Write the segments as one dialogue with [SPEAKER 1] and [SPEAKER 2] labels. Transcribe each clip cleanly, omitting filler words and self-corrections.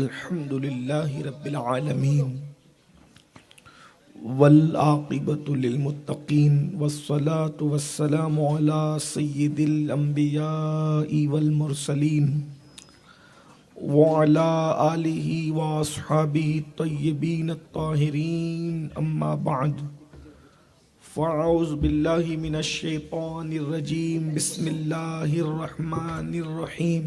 [SPEAKER 1] الحمد لله رب العالمين والعاقبة للمتقين والصلاة والسلام على سيد الأنبياء والمرسلين وعلى آله وأصحابه الطيبين الطاهرين أما بعد فأعوذ بالله من الشيطان الرجيم بسم الله الرحمن الرحيم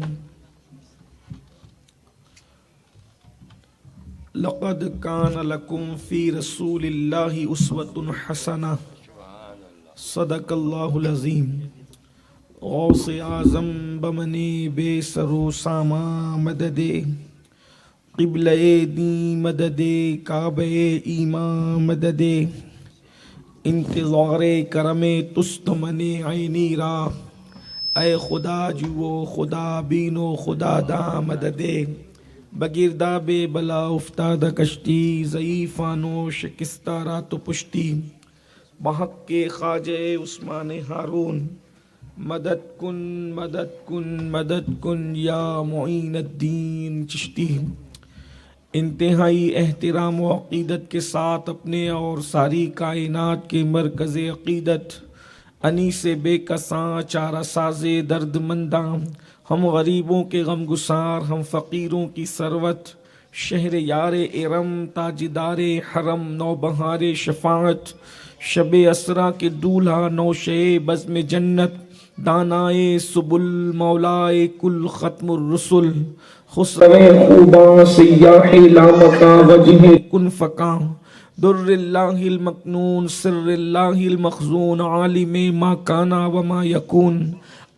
[SPEAKER 1] لقد كان لكم في رسول الله أسوة حسنة صدق الله العظيم غوث اعظم بمنی بے سرو ساما مددے قبلہ دی مددے کعبہ ایمان مددے انتظار کرم تست من عینی را اے خدا جو خدا بینو خدا دا مددے بگرداب بلا افتاد کشتی ضعیفانو شکستہ رات و پشتی بحق کے خواجہ عثمان ہارون مدد کن مدد کن مدد کن یا معین الدین چشتی۔ انتہائی احترام و عقیدت کے ساتھ اپنے اور ساری کائنات کے مرکز عقیدت انیس بے کساں چارہ ساز درد منداں ہم غریبوں کے غم گسار ہم فقیروں کی ثروت شہر یار ارم تاجدار حرم نوبہار شفاعت شب اسرا کے دولہا نوشے بزم جنت دانائے سبل مولائے کل ختم الرسل خسرو خوباں سیاح لامکاں وجہ کن فکاں در اللہ المکنون سر اللہ المخزون عالم ما کانا وما یکون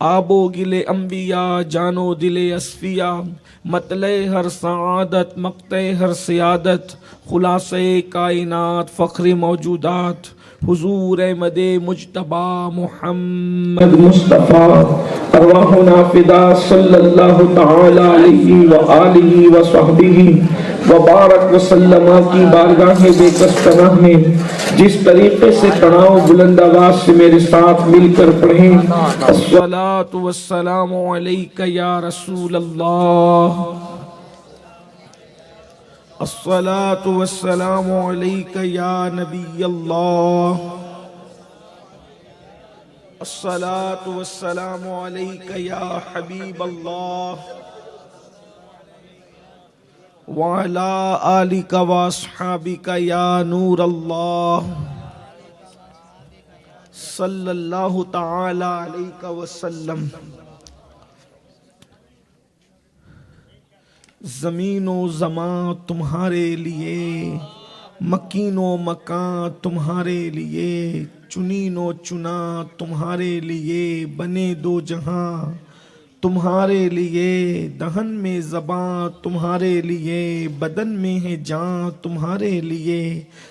[SPEAKER 1] آب و گل انبیاء جانو دل اصفیاء مطلع ہر سعادت مقطع ہر سیادت خلاصہ کائنات فخر موجودات حضور احمد مجتبی محمد مصطفیٰ ارواحنا فدا صلی اللہ تعالی علیہ وآلہ وصحبہ وبارک وسلم کی بارگاہ بے کس پناہ میں جس طریقے سے تناؤ بلند آواز سے میرے ساتھ مل کر پڑھیں الصلاۃ والسلام علیک یا رسول اللہ الصلاۃ والسلام علیک یا نبی اللہ الصلاۃ والسلام علیک یا حبیب اللہ وعلی آلک واصحابک یا نور اللہ صلی اللہ تعالی علیہ وسلم۔ زمین و زمان تمہارے لیے مکین و مکان تمہارے لیے چنین و چنا تمہارے لیے بنے دو جہاں تمہارے لیے دہن میں زباں تمہارے لیے بدن میں ہے جان تمہارے لیے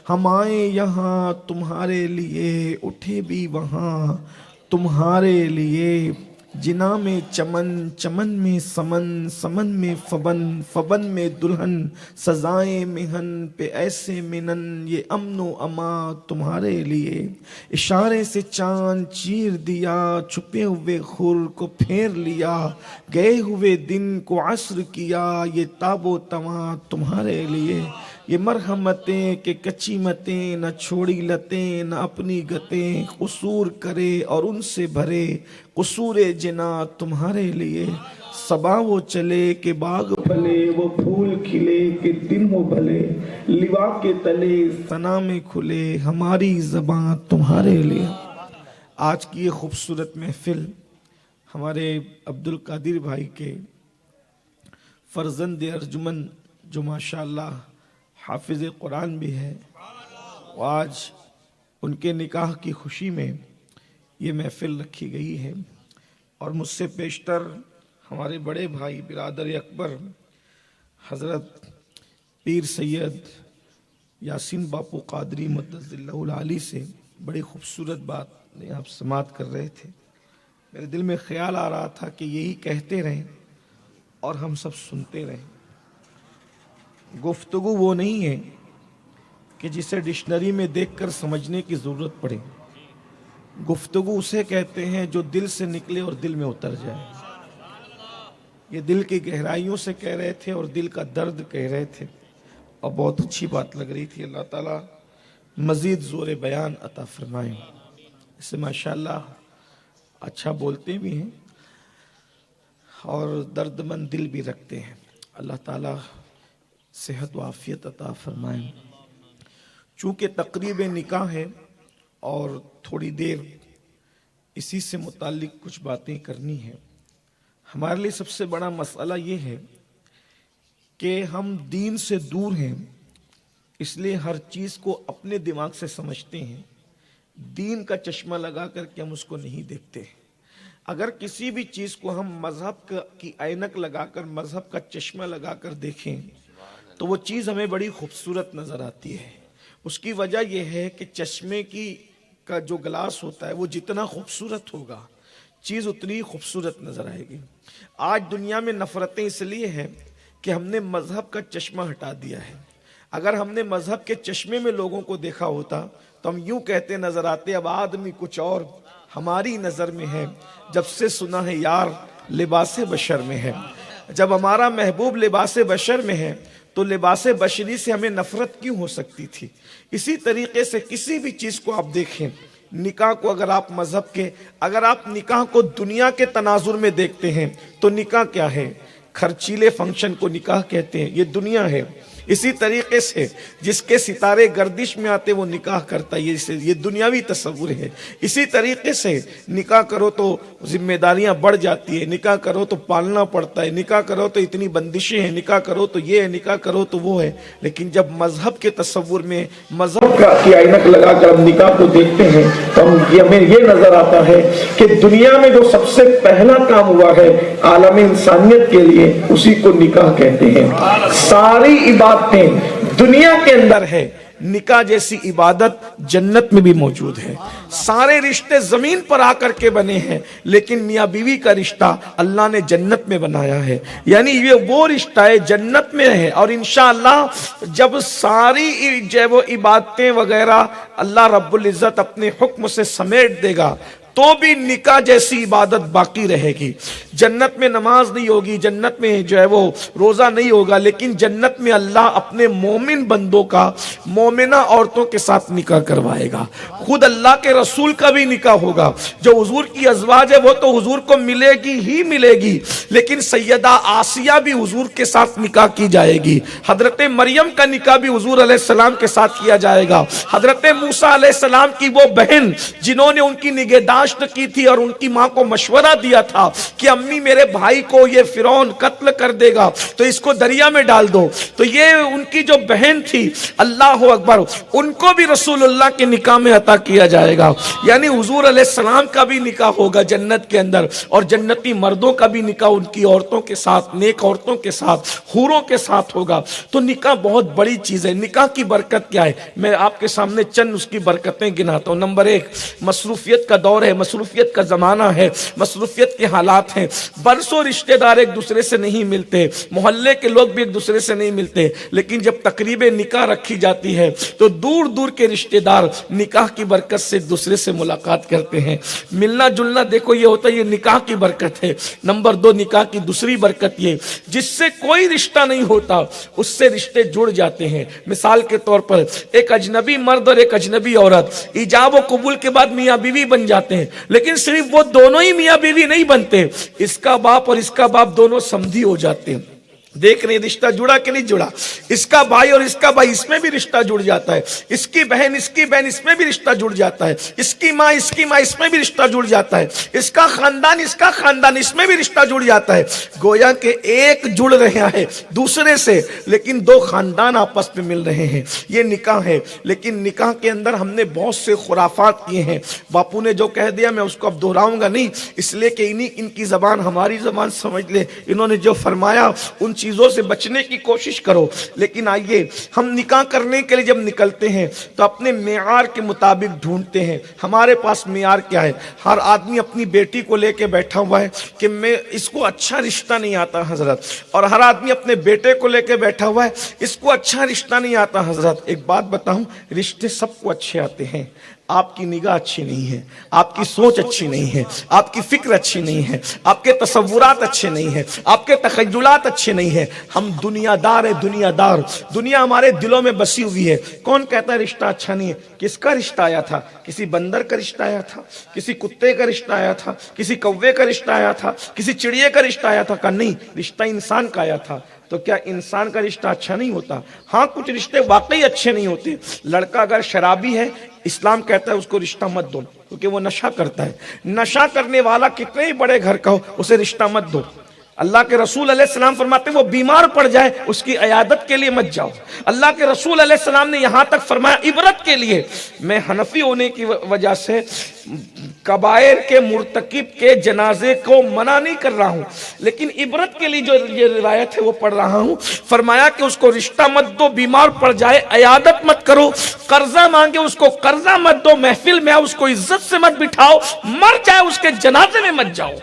[SPEAKER 1] ہم آئے یہاں تمہارے لیے اٹھے بھی وہاں تمہارے لیے جنا میں چمن چمن میں سمن سمن میں فبن فبن میں دلہن سزائیں مہن پہ ایسے منن یہ امن و اما تمہارے لیے اشارے سے چاند چیر دیا چھپے ہوئے خور کو پھیر لیا گئے ہوئے دن کو عصر کیا یہ تاب و تواں تمہارے لیے یہ مرحمتیں کہ کچی متیں نہ چھوڑی لتیں نہ اپنی گتیں قصور کرے اور ان سے بھرے قصور جنا تمہارے لیے صبا وہ چلے کہ باغ پھلے وہ پھول کھلے کہ دن ہو بھلے لوا کے تلے ثنا میں کھلے ہماری زباں تمہارے لیے۔ آج کی یہ خوبصورت محفل ہمارے عبدالقادر بھائی کے فرزند ارجمن جو ماشاءاللہ حافظ قرآن بھی ہے، آج ان کے نکاح کی خوشی میں یہ محفل رکھی گئی ہے، اور مجھ سے پیشتر ہمارے بڑے بھائی برادر اکبر حضرت پیر سید یاسین باپو قادری مدد اللہ العالی سے بڑی خوبصورت بات آپ سماعت کر رہے تھے۔ میرے دل میں خیال آ رہا تھا کہ یہی کہتے رہیں اور ہم سب سنتے رہیں۔ گفتگو وہ نہیں ہے کہ جسے ڈکشنری میں دیکھ کر سمجھنے کی ضرورت پڑے، گفتگو اسے کہتے ہیں جو دل سے نکلے اور دل میں اتر جائے۔ یہ دل کی گہرائیوں سے کہہ رہے تھے اور دل کا درد کہہ رہے تھے، اور بہت اچھی بات لگ رہی تھی۔ اللہ تعالیٰ مزید زور بیان عطا فرمائیں۔ اسے ماشاءاللہ اچھا بولتے بھی ہیں اور درد مند دل بھی رکھتے ہیں۔ اللہ تعالیٰ صحت و عافیت عطا فرمائیں۔ چونکہ تقریب نکاح ہے اور تھوڑی دیر اسی سے متعلق کچھ باتیں کرنی ہیں۔ ہمارے لیے سب سے بڑا مسئلہ یہ ہے کہ ہم دین سے دور ہیں، اس لیے ہر چیز کو اپنے دماغ سے سمجھتے ہیں، دین کا چشمہ لگا کر کے ہم اس کو نہیں دیکھتے۔ اگر کسی بھی چیز کو ہم مذہب کی اینک لگا کر، مذہب کا چشمہ لگا کر دیکھیں تو وہ چیز ہمیں بڑی خوبصورت نظر آتی ہے۔ اس کی وجہ یہ ہے کہ چشمے کا جو گلاس ہوتا ہے وہ جتنا خوبصورت ہوگا چیز اتنی خوبصورت نظر آئے گی۔ آج دنیا میں نفرتیں اس لیے ہیں کہ ہم نے مذہب کا چشمہ ہٹا دیا ہے۔ اگر ہم نے مذہب کے چشمے میں لوگوں کو دیکھا ہوتا تو ہم یوں کہتے نظر آتے، اب آدمی کچھ اور ہماری نظر میں ہے، جب سے سنا ہے یار لباس بشر میں ہے۔ جب ہمارا محبوب لباس بشر میں ہے تو لباس بشری سے ہمیں نفرت کیوں ہو سکتی تھی؟ اسی طریقے سے کسی بھی چیز کو آپ دیکھیں، نکاح کو اگر آپ مذہب کے، اگر آپ نکاح کو دنیا کے تناظر میں دیکھتے ہیں تو نکاح کیا ہے؟ خرچیلے فنکشن کو نکاح کہتے ہیں، یہ دنیا ہے۔ اسی طریقے سے جس کے ستارے گردش میں آتے وہ نکاح کرتا ہے، یہ دنیاوی تصور ہے۔ اسی طریقے سے نکاح کرو تو ذمہ داریاں بڑھ جاتی ہے، نکاح کرو تو پالنا پڑتا ہے، نکاح کرو تو اتنی بندشیں ہیں، نکاح کرو تو یہ ہے، نکاح کرو تو وہ ہے۔ لیکن جب مذہب کے تصور میں مذہب کی اینک لگا کر ہم نکاح کو دیکھتے ہیں تو ہمیں یہ نظر آتا ہے کہ دنیا میں جو سب سے پہلا کام ہوا ہے عالم انسانیت کے لیے، اسی کو نکاح کہتے ہیں۔ ساری عبادتیں دنیا کے اندر ہے، نکاح جیسی عبادت جنت میں بھی موجود ہے۔ سارے رشتے زمین پر آ کر کے بنے ہیں، لیکن میاں بیوی کا رشتہ اللہ نے جنت میں بنایا ہے، یعنی یہ وہ رشتہ ہے جنت میں ہے۔ اور انشاءاللہ جب ساری جو وہ عبادتیں وغیرہ اللہ رب العزت اپنے حکم سے سمیٹ دے گا تو بھی نکاح جیسی عبادت باقی رہے گی۔ جنت میں نماز نہیں ہوگی، جنت میں جو ہے وہ روزہ نہیں ہوگا، لیکن جنت میں اللہ اپنے مومن بندوں کا مومنہ عورتوں کے ساتھ نکاح کروائے گا۔ خود اللہ کے رسول کا بھی نکاح ہوگا۔ جو حضور کی ازواج ہے وہ تو حضور کو ملے گی ہی ملے گی، لیکن سیدہ آسیہ بھی حضور کے ساتھ نکاح کی جائے گی۔ حضرت مریم کا نکاح بھی حضور علیہ السلام کے ساتھ کیا جائے گا۔ حضرت موسیٰ علیہ السلام کی وہ بہن جنہوں نے ان کی نگہداشت کی تھی اور ان کی ماں کو مشورہ دیا تھا کہ امی میرے بھائی کو یہ فرعون قتل کر دے گا تو اس کو دریا میں ڈال دو، تو یہ ان کی جو بہن تھی، اللہ اکبر، ان کو بھی رسول اللہ کے نکاح میں عطا کیا جائے گا۔ یعنی حضور علیہ السلام کا بھی نکاح ہوگا جنت کے اندر، اور جنتی مردوں کا بھی نکاح ان کی عورتوں کے ساتھ، نیک عورتوں کے ساتھ، حوروں کے ساتھ ہوگا۔ تو نکاح بہت بڑی چیز ہے۔ نکاح کی برکت کیا ہے؟ میں آپ کے سامنے چند اس کی برکتیں گناتا ہوں۔ نمبر 1، مصروفیت کا دور ہے، مصروفیت کا زمانہ ہے، مصروفیت کے حالات ہیں، برسوں رشتہ دار ایک دوسرے سے نہیں ملتے، محلے کے لوگ بھی ایک دوسرے سے نہیں ملتے، لیکن جب تقریب نکاح رکھی جاتی ہے تو دور دور کے رشتہ دار نکاح کی برکت سے ایک دوسرے سے ملاقات کرتے ہیں۔ ملنا جلنا دیکھو یہ ہوتا ہے، یہ نکاح کی برکت ہے۔ نمبر 2، نکاح کی دوسری برکت یہ، جس سے کوئی رشتہ نہیں ہوتا اس سے رشتے جڑ جاتے ہیں۔ مثال کے طور پر ایک اجنبی مرد اور ایک اجنبی عورت ایجاب و قبول کے بعد میاں بیوی بن جاتے ہیں، لیکن صرف وہ دونوں ہی میاں بیوی نہیں بنتے، اس کا باپ اور اس کا باپ دونوں سمدھی ہو جاتے ہیں۔ دیکھ رہے رشتہ جڑا کہ نہیں جڑا؟ اس کا بھائی اور اس کا بھائی، اس میں بھی رشتہ جڑ جاتا ہے۔ اس کی بہن اس میں بھی رشتہ جڑ جاتا ہے۔ اس کی ماں اس میں بھی رشتہ جڑ جاتا ہے۔ اس کا خاندان اس میں بھی رشتہ جڑ جاتا ہے۔ گویا کہ ایک جڑ رہا ہے دوسرے سے، لیکن دو خاندان آپس میں مل رہے ہیں۔ یہ نکاح ہے، لیکن نکاح کے اندر ہم نے بہت سے خرافات کیے ہیں۔ باپو نے جو کہہ دیا میں اس کو اب دہراؤں گا نہیں، اس لیے کہ ان کی زبان ہماری زبان سمجھ لے۔ انہوں نے جو فرمایا ان چیزوں سے بچنے کی کوشش کرو۔ لیکن آئیے ہم نکاح کرنے کے لیے جب نکلتے ہیں تو اپنے معیار کے مطابق ڈھونڈتے ہیں۔ ہمارے پاس معیار کیا ہے؟ ہر آدمی اپنی بیٹی کو لے کے بیٹھا ہوا ہے کہ میں اس کو اچھا رشتہ نہیں آتا حضرت، اور ہر آدمی اپنے بیٹے کو لے کے بیٹھا ہوا ہے اس کو اچھا رشتہ نہیں آتا حضرت۔ ایک بات بتاؤں، رشتے سب کو اچھے آتے ہیں، آپ کی نگاہ اچھی نہیں ہے، آپ کی سوچ اچھی نہیں ہے، آپ کی فکر اچھی نہیں ہے، آپ کے تصورات اچھے نہیں ہیں، آپ کے تخیلات اچھے نہیں ہیں. ہم دنیا دار ہیں، دنیا دار. دنیا ہمارے دلوں میں بسی ہوئی ہے. کون کہتا ہے رشتہ اچھا نہیں ہے؟ کس کا رشتہ آیا تھا؟ کسی بندر کا رشتہ آیا تھا، کسی کتے کا رشتہ آیا تھا، کسی کوے کا رشتہ آیا تھا، کسی چڑیے کا رشتہ آیا تھا؟ کہ نہیں، رشتہ انسان کا آیا تھا. تو کیا انسان کا رشتہ اچھا نہیں ہوتا؟ ہاں، کچھ رشتے واقعی اچھے نہیں ہوتے. لڑکا اگر شرابی ہے، اسلام کہتا ہے اس کو رشتہ مت دو، کیونکہ وہ نشہ کرتا ہے. نشہ کرنے والا کتنے ہی بڑے گھر کا ہو، اسے رشتہ مت دو. اللہ کے رسول علیہ السلام فرماتے ہیں وہ بیمار پڑ جائے اس کی عیادت کے لیے مت جاؤ. اللہ کے رسول علیہ السلام نے یہاں تک فرمایا عبرت کے لیے. میں حنفی ہونے کی وجہ سے کبائر کے مرتکب کے جنازے کو منع نہیں کر رہا ہوں، لیکن عبرت کے لیے جو یہ روایت ہے وہ پڑھ رہا ہوں. فرمایا کہ اس کو رشتہ مت دو، بیمار پڑ جائے عیادت مت کرو، قرضہ مانگے اس کو قرضہ مت دو، محفل میں اس کو عزت سے مت بٹھاؤ، مر جائے اس کے جنازے میں مت جاؤ،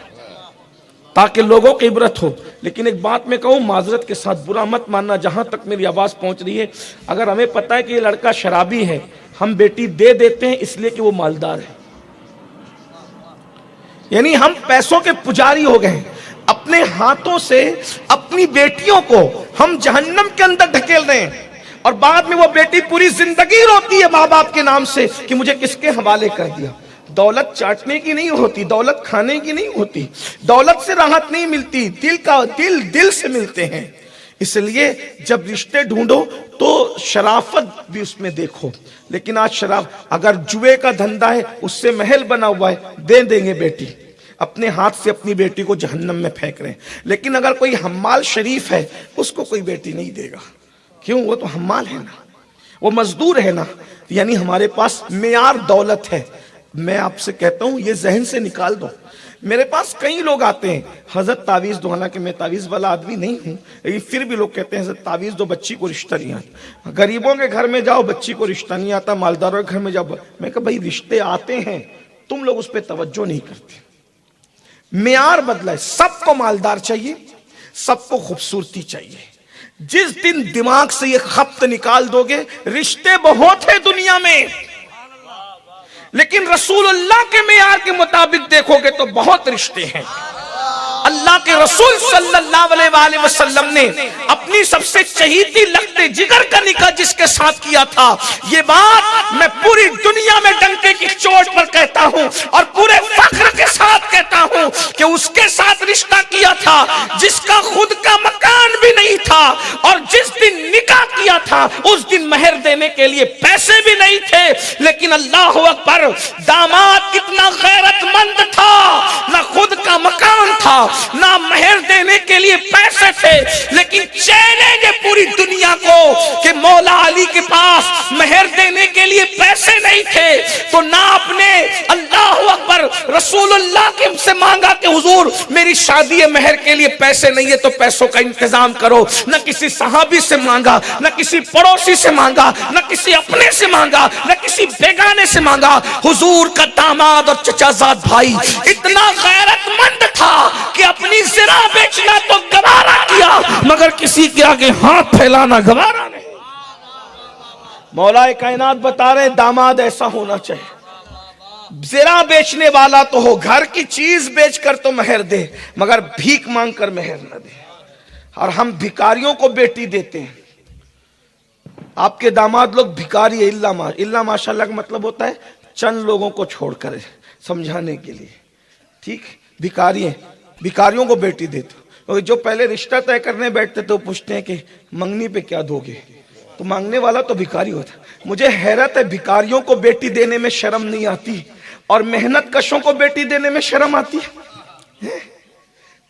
[SPEAKER 1] تاکہ لوگوں کی عبرت ہو. لیکن ایک بات میں کہوں، معذرت کے ساتھ برا مت ماننا، جہاں تک میری آواز پہنچ رہی ہے، اگر ہمیں پتہ ہے کہ یہ لڑکا شرابی ہے، ہم بیٹی دے دیتے ہیں اس لیے کہ وہ مالدار ہے. یعنی ہم پیسوں کے پجاری ہو گئے ہیں. اپنے ہاتھوں سے اپنی بیٹیوں کو ہم جہنم کے اندر ڈھکیل رہے ہیں، اور بعد میں وہ بیٹی پوری زندگی روتی ہے ماں باپ کے نام سے کہ مجھے کس کے حوالے کر دیا. دولت چاٹنے کی نہیں ہوتی، دولت کھانے کی نہیں ہوتی، دولت سے راحت نہیں ملتی، دل سے ملتے ہیں. اس لیے جب رشتے ڈھونڈو تو شرافت بھی اس میں دیکھو. لیکن آج شراب، اگر جوئے کا دھندا ہے، اس سے محل بنا ہوا ہے، دے دیں گے بیٹی، اپنے ہاتھ سے اپنی بیٹی کو جہنم میں پھینک رہے ہیں. لیکن اگر کوئی حمال شریف ہے، اس کو کوئی بیٹی نہیں دے گا. کیوں؟ وہ تو حمال ہے نا، وہ مزدور ہے نا. یعنی ہمارے پاس معیار دولت ہے. میں آپ سے کہتا ہوں یہ ذہن سے نکال دو. میرے پاس کئی لوگ آتے ہیں، حضرت تعویذ دو، حالانکہ میں تعویذ والا آدمی نہیں ہوں، لیکن پھر بھی لوگ کہتے ہیں حضرت تعویذ دو، بچی کو رشتہ نہیں آتا. غریبوں کے گھر میں جاؤ، بچی کو رشتہ نہیں آتا. مالداروں کے گھر میں جاؤ. میں کہا بھائی رشتے آتے ہیں، تم لوگ اس پہ توجہ نہیں کرتے. معیار بدلا ہے. سب کو مالدار چاہیے، سب کو خوبصورتی چاہیے. جس دن دماغ سے یہ خبط نکال دو گے، رشتے بہت ہیں دنیا میں، لیکن رسول اللہ کے معیار کے مطابق دیکھو گے تو بہت رشتے ہیں. اللہ کے رسول صلی اللہ علیہ وآلہ وسلم نے اپنی سب سے چہیتی لگتے جگر کا نکاح جس کے ساتھ کیا تھا، یہ بات میں پوری دنیا میں ڈنکے کی چوٹ پر کہتا ہوں اور پورے فخر کے ساتھ کہتا ہوں کہ اس کے ساتھ رشتہ کیا تھا جس کا خود کا مکان بھی نہیں تھا، اور جس دن نکاح کیا تھا اس دن مہر دینے کے لیے پیسے بھی نہیں تھے. لیکن اللہ اکبر، داماد کتنا غیرت مند تھا، نہ خود کا مکان تھا، نہ مہر دینے کے لیے پیسے تھے، لیکن چیلنج ہے پوری دنیا کو کہ مولا علی کے پاس مہر دینے کے لیے پیسے نہیں تھے تو نہ اپنے اللہ اکبر رسول اللہ کے سے مانگا کہ حضور میری شادی مہر کے لیے پیسے نہیں ہے تو پیسوں کا انتظام کرو. نہ کسی صحابی سے مانگا، نہ کسی پڑوسی سے مانگا، نہ کسی اپنے سے مانگا، نہ کسی بیگانے سے مانگا. حضور کا داماد اور چچا زاد بھائی اتنا غیرت مند تھا کہ اپنی زرہ بیچنا تو گوارا کیا، مگر کسی کے آگے ہاتھ پھیلانا گوارا نہیں. مولا کائنات بتا رہے داماد ایسا ہونا چاہیے. زرہ بیچنے والا تو ہو، گھر کی چیز بیچ کر تو مہر دے، مگر بھیک مانگ کر مہر نہ دے. اور ہم بھکاریوں کو بیٹی دیتے ہیں. آپ کے داماد لوگ بھکاری ہے، اللہ ماشاءاللہ کا مطلب ہوتا ہے چند لوگوں کو چھوڑ کر سمجھانے کے لیے. ٹھیک، بھکاری ہیں، بھکاریوں کو بیٹی دیتے. جو پہلے رشتہ طے کرنے بیٹھتے تو پوچھتے ہیں کہ منگنی پہ کیا دو گے، تو مانگنے والا تو بھکاری ہوتا. مجھے حیرت ہے بھکاریوں کو بیٹی دینے میں شرم نہیں آتی اور محنت کشوں کو بیٹی دینے میں شرم آتی ہے.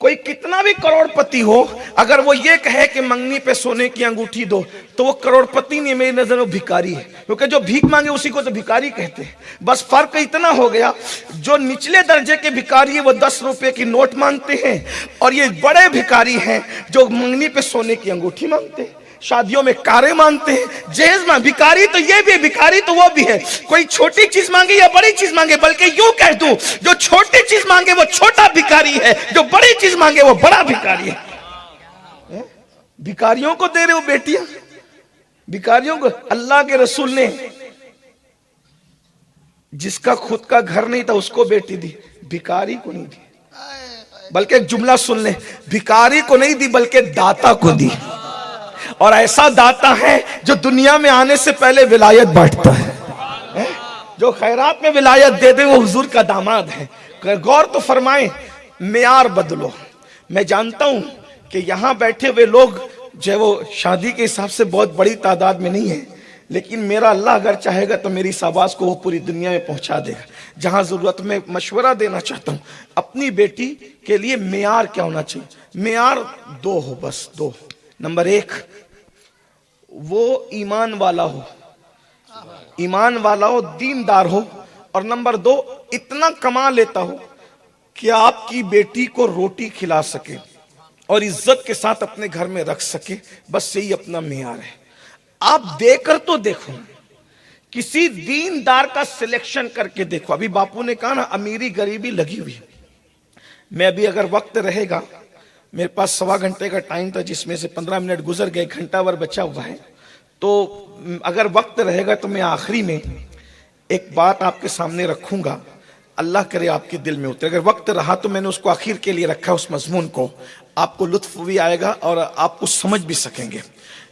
[SPEAKER 1] کوئی کتنا بھی کروڑ پتی ہو، اگر وہ یہ کہے کہ منگنی پہ سونے کی انگوٹھی دو تو وہ کروڑ پتی نہیں، میری نظر وہ بھکاری ہے. کیونکہ جو بھیک مانگے اسی کو تو بھکاری کہتے ہیں. بس فرق اتنا ہو گیا، جو نچلے درجے کے بھکاری ہے وہ 10 روپے کی نوٹ مانگتے ہیں، اور یہ بڑے بھکاری ہیں جو منگنی پہ سونے کی انگوٹھی مانگتے ہیں، شادیوں میں کاریں مانگتے ہیں، جہیز میں. بھکاری تو یہ بھی ہے، بھکاری تو وہ بھی ہے. کوئی چھوٹی چیز مانگے یا بڑی چیز مانگے، بلکہ یوں کہہ دوں جو چھوٹی چیز مانگے وہ چھوٹا بھکاری ہے، جو بڑی چیز مانگے وہ بڑا بھکاری ہے. بھکاریوں کو دے رہے ہو بیٹیاں، بھکاریوں کو. اللہ کے رسول نے جس کا خود کا گھر نہیں تھا اس کو بیٹی دی، بھکاری کو نہیں دی. بلکہ ایک جملہ سن لیں، بھکاری کو نہیں دی بلکہ داتا کو دی. اور ایسا داتا ہے جو دنیا میں آنے سے پہلے ولایت بانٹتا ہے. جو خیرات میں ولایت دے دے وہ حضور کا داماد ہے. غور تو فرمائیں، معیار بدلو. میں جانتا ہوں کہ یہاں بیٹھے ہوئے لوگ جو ہے وہ شادی کے حساب سے بہت بڑی تعداد میں نہیں ہے، لیکن میرا اللہ اگر چاہے گا تو میری اس آواز کو وہ پوری دنیا میں پہنچا دے گا. جہاں ضرورت میں مشورہ دینا چاہتا ہوں، اپنی بیٹی کے لیے معیار کیا ہونا چاہیے؟ معیار دو ہو، بس دو. نمبر ایک، وہ ایمان والا ہو، ایمان والا ہو، دیندار ہو. اور نمبر دو، اتنا کما لیتا ہو کہ آپ کی بیٹی کو روٹی کھلا سکے اور عزت کے ساتھ اپنے گھر میں رکھ سکے. بس یہی اپنا معیار ہے. آپ دے کر تو دیکھو، کسی دیندار کا سلیکشن کر کے دیکھو. ابھی باپو نے کہا نا امیری غریبی لگی ہوئی. میں ابھی اگر وقت رہے گا، میرے پاس 1.25 گھنٹے کا ٹائم تھا جس میں سے 15 منٹ گزر گئے، گھنٹہ ور بچا ہوا ہے. تو اگر وقت رہے گا تو میں آخری میں ایک بات آپ کے سامنے رکھوں گا، اللہ کرے آپ کے دل میں اترے. اگر وقت رہا تو میں نے اس کو آخر کے لیے رکھا، اس مضمون کو. آپ کو لطف بھی آئے گا اور آپ کو سمجھ بھی سکیں گے.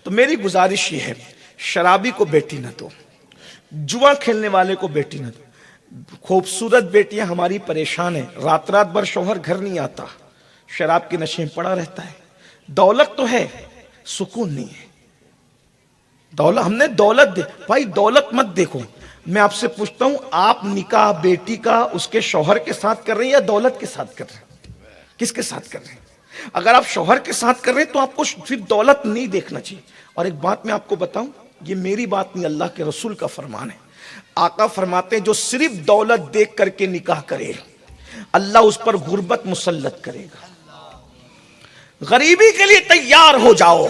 [SPEAKER 1] تو میری گزارش یہ ہے، شرابی کو بیٹی نہ دو، جوا کھیلنے والے کو بیٹی نہ دو. خوبصورت بیٹیاں ہماری پریشان ہیں، رات رات بھر شوہر گھر نہیں آتا، شراب کے نشے میں پڑا رہتا ہے. دولت تو ہے، سکون نہیں ہے. دولت ہم نے دولت دے، بھائی دولت مت دیکھو. میں آپ سے پوچھتا ہوں، آپ نکاح بیٹی کا اس کے شوہر کے ساتھ کر رہے ہیں یا دولت کے ساتھ کر رہے ہیں؟ کس کے ساتھ کر رہے ہیں؟ اگر آپ شوہر کے ساتھ کر رہے ہیں تو آپ کو پھر دولت نہیں دیکھنا چاہیے. اور ایک بات میں آپ کو بتاؤں، یہ میری بات نہیں، اللہ کے رسول کا فرمان ہے. آقا فرماتے ہیں جو صرف دولت دیکھ کر کے نکاح کرے اللہ اس پر غربت مسلط کرے گا. غریبی کے لیے تیار ہو جاؤ،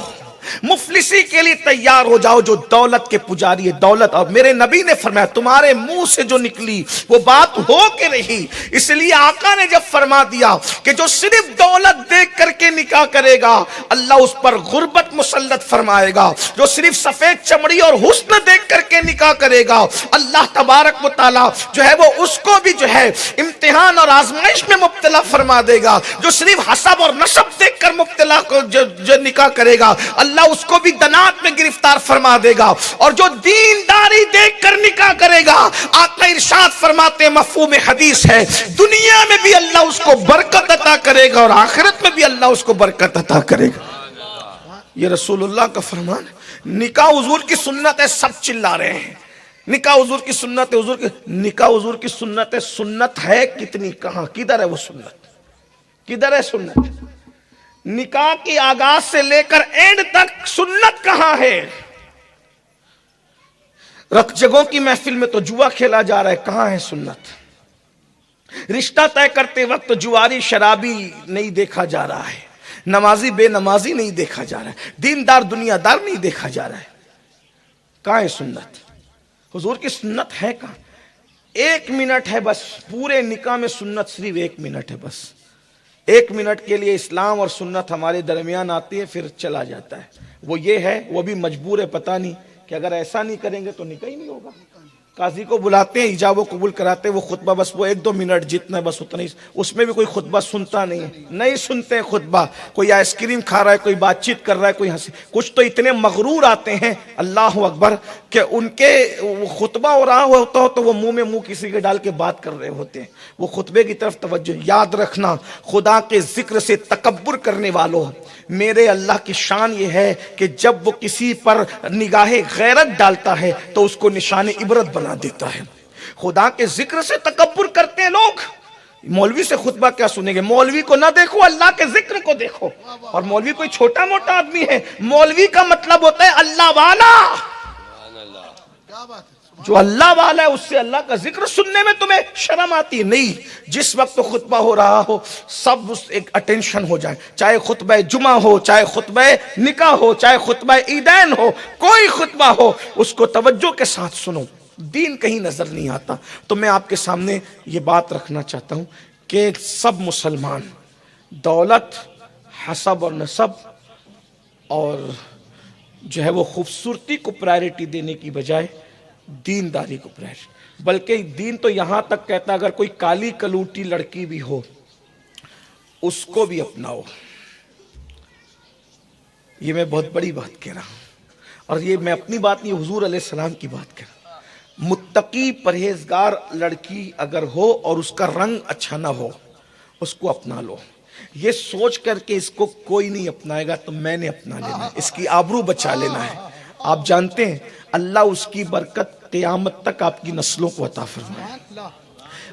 [SPEAKER 1] مفلسی کے لیے تیار ہو جاؤ جو دولت کے پجاری ہے. دولت، اور میرے نبی نے فرمایا تمہارے منہ سے جو نکلی وہ بات ہو کے رہی. اس لیے آقا نے جب فرما دیا کہ جو صرف دولت دیکھ کر کے نکاح کرے گا اللہ اس پر غربت مسلط فرمائے گا. جو صرف سفید چمڑی اور حسن دیکھ کر کے نکاح کرے گا اللہ تبارک و تعالی جو ہے وہ اس کو بھی جو ہے امتحان اور آزمائش میں مبتلا فرما دے گا. جو صرف حسب اور نسب دیکھ کر مبتلا کو جو نکاح کرے گا اللہ اس کو بھی دنات میں گرفتار فرما دے گا. اور جو دینداری دیکھ کر نکاح کرے گا آقا ارشاد فرماتے مفہوم حدیث ہے دنیا میں بھی اللہ اس کو برکت عطا کرے گا اور آخرت میں بھی اللہ اس کو برکت عطا کرے گا. یہ رسول اللہ کا فرمان. نکاح حضور کی سنت ہے، سب چلا رہے ہیں نکاح حضور کی سنت ہے. حضور کی نکاح حضور کی سنت ہے. سنت ہے کتنی، کہاں، کدھر ہے وہ سنت؟ کدھر ہے سنت؟ نکاح کی آغاز سے لے کر اینڈ تک سنت کہاں ہے؟ رق جگوں کی محفل میں تو جوا کھیلا جا رہا ہے، کہاں ہے سنت؟ رشتہ طے کرتے وقت جواری شرابی نہیں دیکھا جا رہا ہے، نمازی بے نمازی نہیں دیکھا جا رہا ہے، دیندار دنیا دار نہیں دیکھا جا رہا ہے. کہاں ہے سنت؟ حضور کی سنت ہے کہاں؟ 1 منٹ ہے بس، پورے نکاح میں سنت صرف 1 منٹ ہے بس. 1 منٹ کے لیے اسلام اور سنت ہمارے درمیان آتی ہے پھر چلا جاتا ہے. وہ یہ ہے، وہ بھی مجبور ہے، پتہ نہیں کہ اگر ایسا نہیں کریں گے تو نکاح ہی نہیں ہوگا. قاضی کو بلاتے ہیں، ایجاب و قبول کراتے ہیں، وہ خطبہ بس وہ 1-2 منٹ جتنا ہے بس اتنا ہی، اس میں بھی کوئی خطبہ سنتا نہیں ہے، نہیں سنتے خطبہ. کوئی آئس کریم کھا رہا ہے، کوئی بات چیت کر رہا ہے، کوئی ہنسی. کچھ تو اتنے مغرور آتے ہیں اللہ اکبر کہ ان کے خطبہ ہو رہا ہوتا ہو تو وہ منہ میں منہ کسی کے ڈال کے بات کر رہے ہوتے ہیں. وہ خطبے کی طرف توجہ. یاد رکھنا خدا کے ذکر سے تکبر کرنے والوں، میرے اللہ کی شان یہ ہے کہ جب وہ کسی پر نگاہ غیرت ڈالتا ہے تو اس کو نشان عبرت بنا دیتا ہے. خدا کے ذکر سے تکبر کرتے ہیں لوگ. مولوی سے خطبہ کیا سنیں گے؟ مولوی کو نہ دیکھو، اللہ کے ذکر کو دیکھو. اور مولوی کوئی چھوٹا موٹا آدمی ہے، مولوی کا مطلب ہوتا ہے اللہ والا. جو اللہ والا ہے اس سے اللہ کا ذکر سننے میں تمہیں شرم آتی نہیں. جس وقت خطبہ ہو رہا ہو سب ایک اٹینشن ہو جائے، چاہے خطبہ جمعہ ہو، چاہے خطبہ نکاح ہو، چاہے خطبہ عیدین ہو، کوئی خطبہ ہو اس کو توجہ کے ساتھ سنو. دین کہیں نظر نہیں آتا. تو میں آپ کے سامنے یہ بات رکھنا چاہتا ہوں کہ سب مسلمان دولت، حسب اور نسب اور جو ہے وہ خوبصورتی کو پرائرٹی دینے کی بجائے دینداری کو پرائرٹی. بلکہ دین تو یہاں تک کہتا اگر کوئی کالی کلوٹی لڑکی بھی ہو اس کو بھی اپناؤ. یہ میں بہت بڑی بات کہہ رہا ہوں، اور یہ میں اپنی بات نہیں، حضور علیہ السلام کی بات کہہ رہا ہوں. متقی پرہیزگار لڑکی اگر ہو اور اس کا رنگ اچھا نہ ہو اس کو اپنا لو. یہ سوچ کر کہ اس کو کوئی نہیں اپنائے گا تو میں نے اپنا لینا ہے، اس کی آبرو بچا لینا ہے. آپ جانتے ہیں اللہ اس کی برکت قیامت تک آپ کی نسلوں کو عطا فرمائے.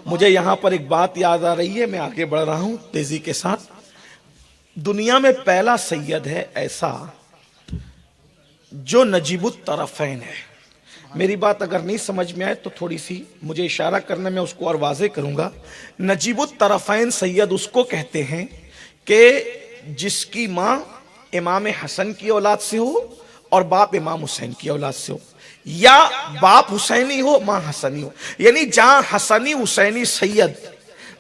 [SPEAKER 1] مجھے یہاں پر ایک بات یاد آ رہی ہے، میں آگے بڑھ رہا ہوں تیزی کے ساتھ. دنیا میں پہلا سید ہے ایسا جو نجیب الطرفین ہے. میری بات اگر نہیں سمجھ میں آئے تو تھوڑی سی مجھے اشارہ کرنا، میں اس کو اور واضح کروں گا. نجیب الطرفین سید اس کو کہتے ہیں کہ جس کی ماں امام حسن کی اولاد سے ہو اور باپ امام حسین کی اولاد سے ہو، یا باپ حسینی ہو ماں حسنی ہو. یعنی جہاں حسنی حسینی سید،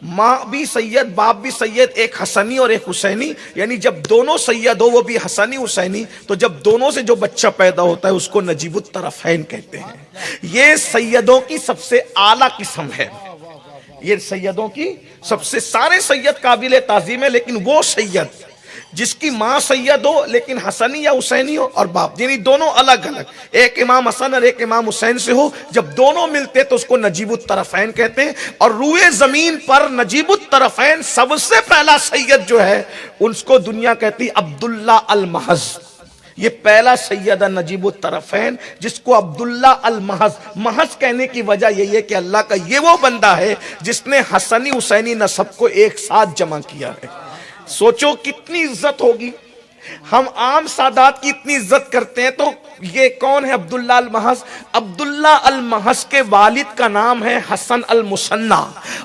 [SPEAKER 1] ماں بھی سید باپ بھی سید، ایک حسنی اور ایک حسینی، یعنی جب دونوں سید ہو وہ بھی حسنی حسینی، تو جب دونوں سے جو بچہ پیدا ہوتا ہے اس کو نجیب الطرفین کہتے ہیں. یہ سیدوں کی سب سے اعلیٰ قسم ہے. یہ سیدوں کی سب سے، سارے سید قابل تعظیم ہے لیکن وہ سید جس کی ماں سید ہو لیکن حسنی یا حسینی ہو اور باپ یعنی دونوں الگ الگ، ایک امام حسن اور ایک امام حسین سے ہو، جب دونوں ملتے تو اس کو نجیب الطرفین کہتے ہیں. اور روئے زمین پر نجیب الطرفین سب سے پہلا سید جو ہے اس کو دنیا کہتی عبداللہ المحض. یہ پہلا سید ہے نجیب الطرفین جس کو عبداللہ المحض. محض کہنے کی وجہ یہی ہے کہ اللہ کا یہ وہ بندہ ہے جس نے حسنی حسینی نسب کو ایک ساتھ جمع کیا ہے. سوچو کتنی عزت ہوگی. ہم عام سادات کی اتنی عزت کرتے ہیں، تو یہ کون ہے عبداللہ المحض؟ عبداللہ المحض کے والد کا نام ہے حسن المثنی،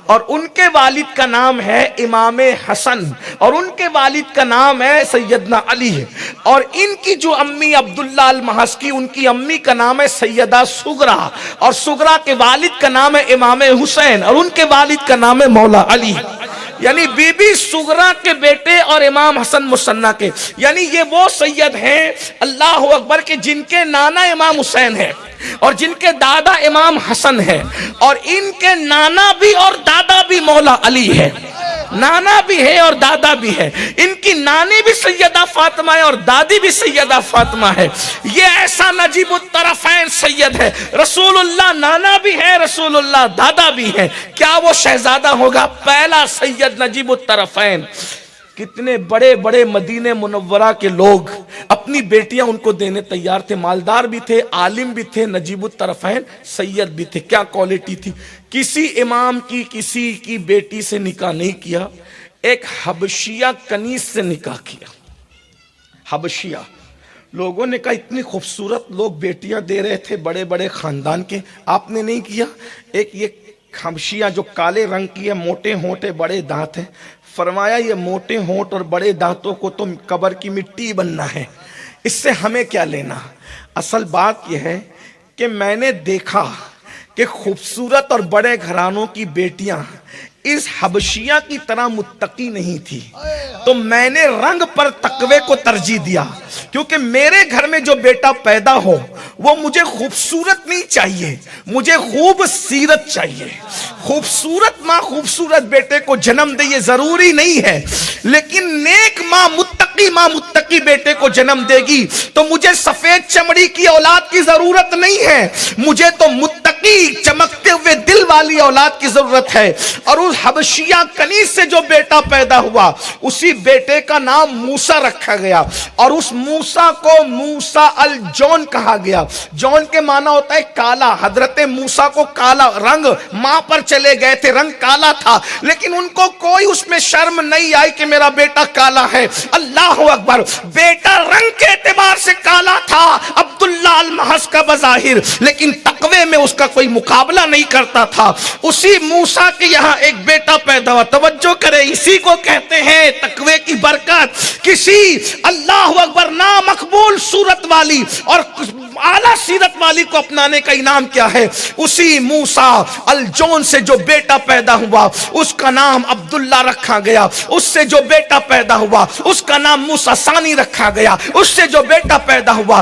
[SPEAKER 1] اور ان کے والد کا نام ہے امام حسن، اور ان کے والد کا نام ہے سیدنا علی. اور ان کی جو امی عبداللہ المحض کی، ان کی امی کا نام ہے سیدہ سغرا، اور سغرا کے والد کا نام ہے امام حسین، اور ان کے والد کا نام ہے مولا علی. یعنی بی بی سغرا کے بیٹے اور امام حسن مثنی کے، یعنی یہ وہ سید ہیں اللہ اکبر کہ جن کے نانا امام حسین ہے اور جن کے دادا امام حسن ہے، اور ان کے نانا بھی اور دادا بھی مولا علی ہے. نانا بھی ہے اور دادا بھی ہے. ان کی نانی بھی سیدہ فاطمہ ہے اور دادی بھی سیدہ فاطمہ ہے. یہ ایسا نجیب الطرفین سید ہے. رسول اللہ نانا بھی ہے، رسول اللہ دادا بھی ہے. کیا وہ شہزادہ ہوگا؟ پہلا سید نجیب الطرفین. کتنے بڑے بڑے مدینہ منورہ کے لوگ اپنی بیٹیاں ان کو دینے تیار تھے. مالدار بھی تھے، عالم بھی تھے، نجیب الطرفین سید بھی تھے. کیا کوالٹی تھی. کسی امام کی کسی کی بیٹی سے نکاح نہیں کیا، ایک حبشیہ کنیز سے نکاح کیا. حبشیہ لوگوں نے کہا اتنی خوبصورت لوگ بیٹیاں دے رہے تھے بڑے بڑے خاندان کے، آپ نے نہیں کیا. ایک یہ حبشیہ جو کالے رنگ کی ہے، موٹے ہونٹ ہے، بڑے دانت ہیں. فرمایا یہ موٹے ہونٹ اور بڑے دانتوں کو تو قبر کی مٹی بننا ہے، اس سے ہمیں کیا لینا. اصل بات یہ ہے کہ میں نے دیکھا کہ خوبصورت اور بڑے گھرانوں کی بیٹیاں اس حبشیہ کی طرح متقی نہیں تھی، تو میں نے رنگ پر تقوی کو ترجیح دیا. کیونکہ میرے گھر میں جو بیٹا پیدا ہو وہ مجھے خوبصورت نہیں چاہیے، مجھے خوب سیرت چاہیے. خوبصورت ماں خوبصورت بیٹے کو جنم دے یہ ضروری نہیں ہے، لیکن نیک ماں متقی بیٹے کو جنم دے گی. تو مجھے سفید چمڑی کی اولاد کی ضرورت نہیں ہے، مجھے تو متقی چمکتے ہوئے دل والی اولاد کی ضرورت ہے. اور اس حبشیہ کنیز سے جو بیٹا پیدا ہوا اسی بیٹے کا نام موسیٰ رکھا گیا، اور اس موسیٰ کو موسیٰ الجون کہا گیا. جون کے معنی ہوتا ہے کالا. حضرت موسیٰ کو کالا رنگ، ماں پر چلے گئے تھے، رنگ کالا تھا، لیکن ان کو کوئی اس میں شرم نہیں آئی کہ میرا بیٹا کالا ہے. اللہ اکبر. بیٹا رنگ کے اعتبار سے کالا تھا عبداللہ المحض کا بظاہر، لیکن تقوی میں اس کا کوئی مقابلہ نہیں کرتا تھا. اسی موسیٰ کے یہاں ایک بیٹا پیدا ہوا. توجہ کرے، اسی کو کہتے ہیں تقوی کی برکت. کسی اللہ اکبر نامقبول صورت والی اور اعلیٰ سیرت والی کو اپنانے کا انعام کیا ہے؟ اسی موسیٰ الجون سے جو بیٹا پیدا ہوا اس کا نام عبداللہ رکھا گیا. اس سے جو بیٹا پیدا ہوا اس کا نام موسیٰ ثانی رکھا گیا. اس سے جو بیٹا پیدا ہوا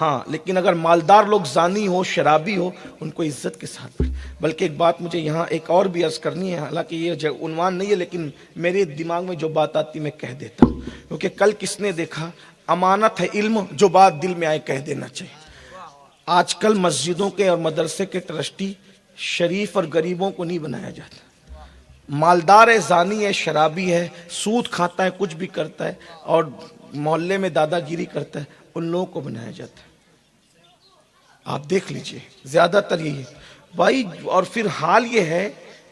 [SPEAKER 1] ہاں لیکن اگر مالدار لوگ زانی ہو شرابی ہو ان کو عزت کے ساتھ پڑھیں. بلکہ ایک بات مجھے یہاں ایک اور بھی عرض کرنی ہے، حالانکہ یہ عنوان نہیں ہے لیکن میرے دماغ میں جو بات آتی میں کہہ دیتا ہوں، کیونکہ کل کس نے دیکھا، امانت ہے علم، جو بات دل میں آئے کہہ دینا چاہیے. آج کل مسجدوں کے اور مدرسے کے ٹرسٹی شریف اور غریبوں کو نہیں بنایا جاتا. مالدار ہے، زانی ہے، شرابی ہے، سود کھاتا ہے، کچھ بھی کرتا ہے اور محلے میں دادا گیری کرتا ہے، ان لوگوں کو بنایا جاتا ہے. آپ دیکھ لیجئے زیادہ تر یہی بھائی. اور پھر حال یہ ہے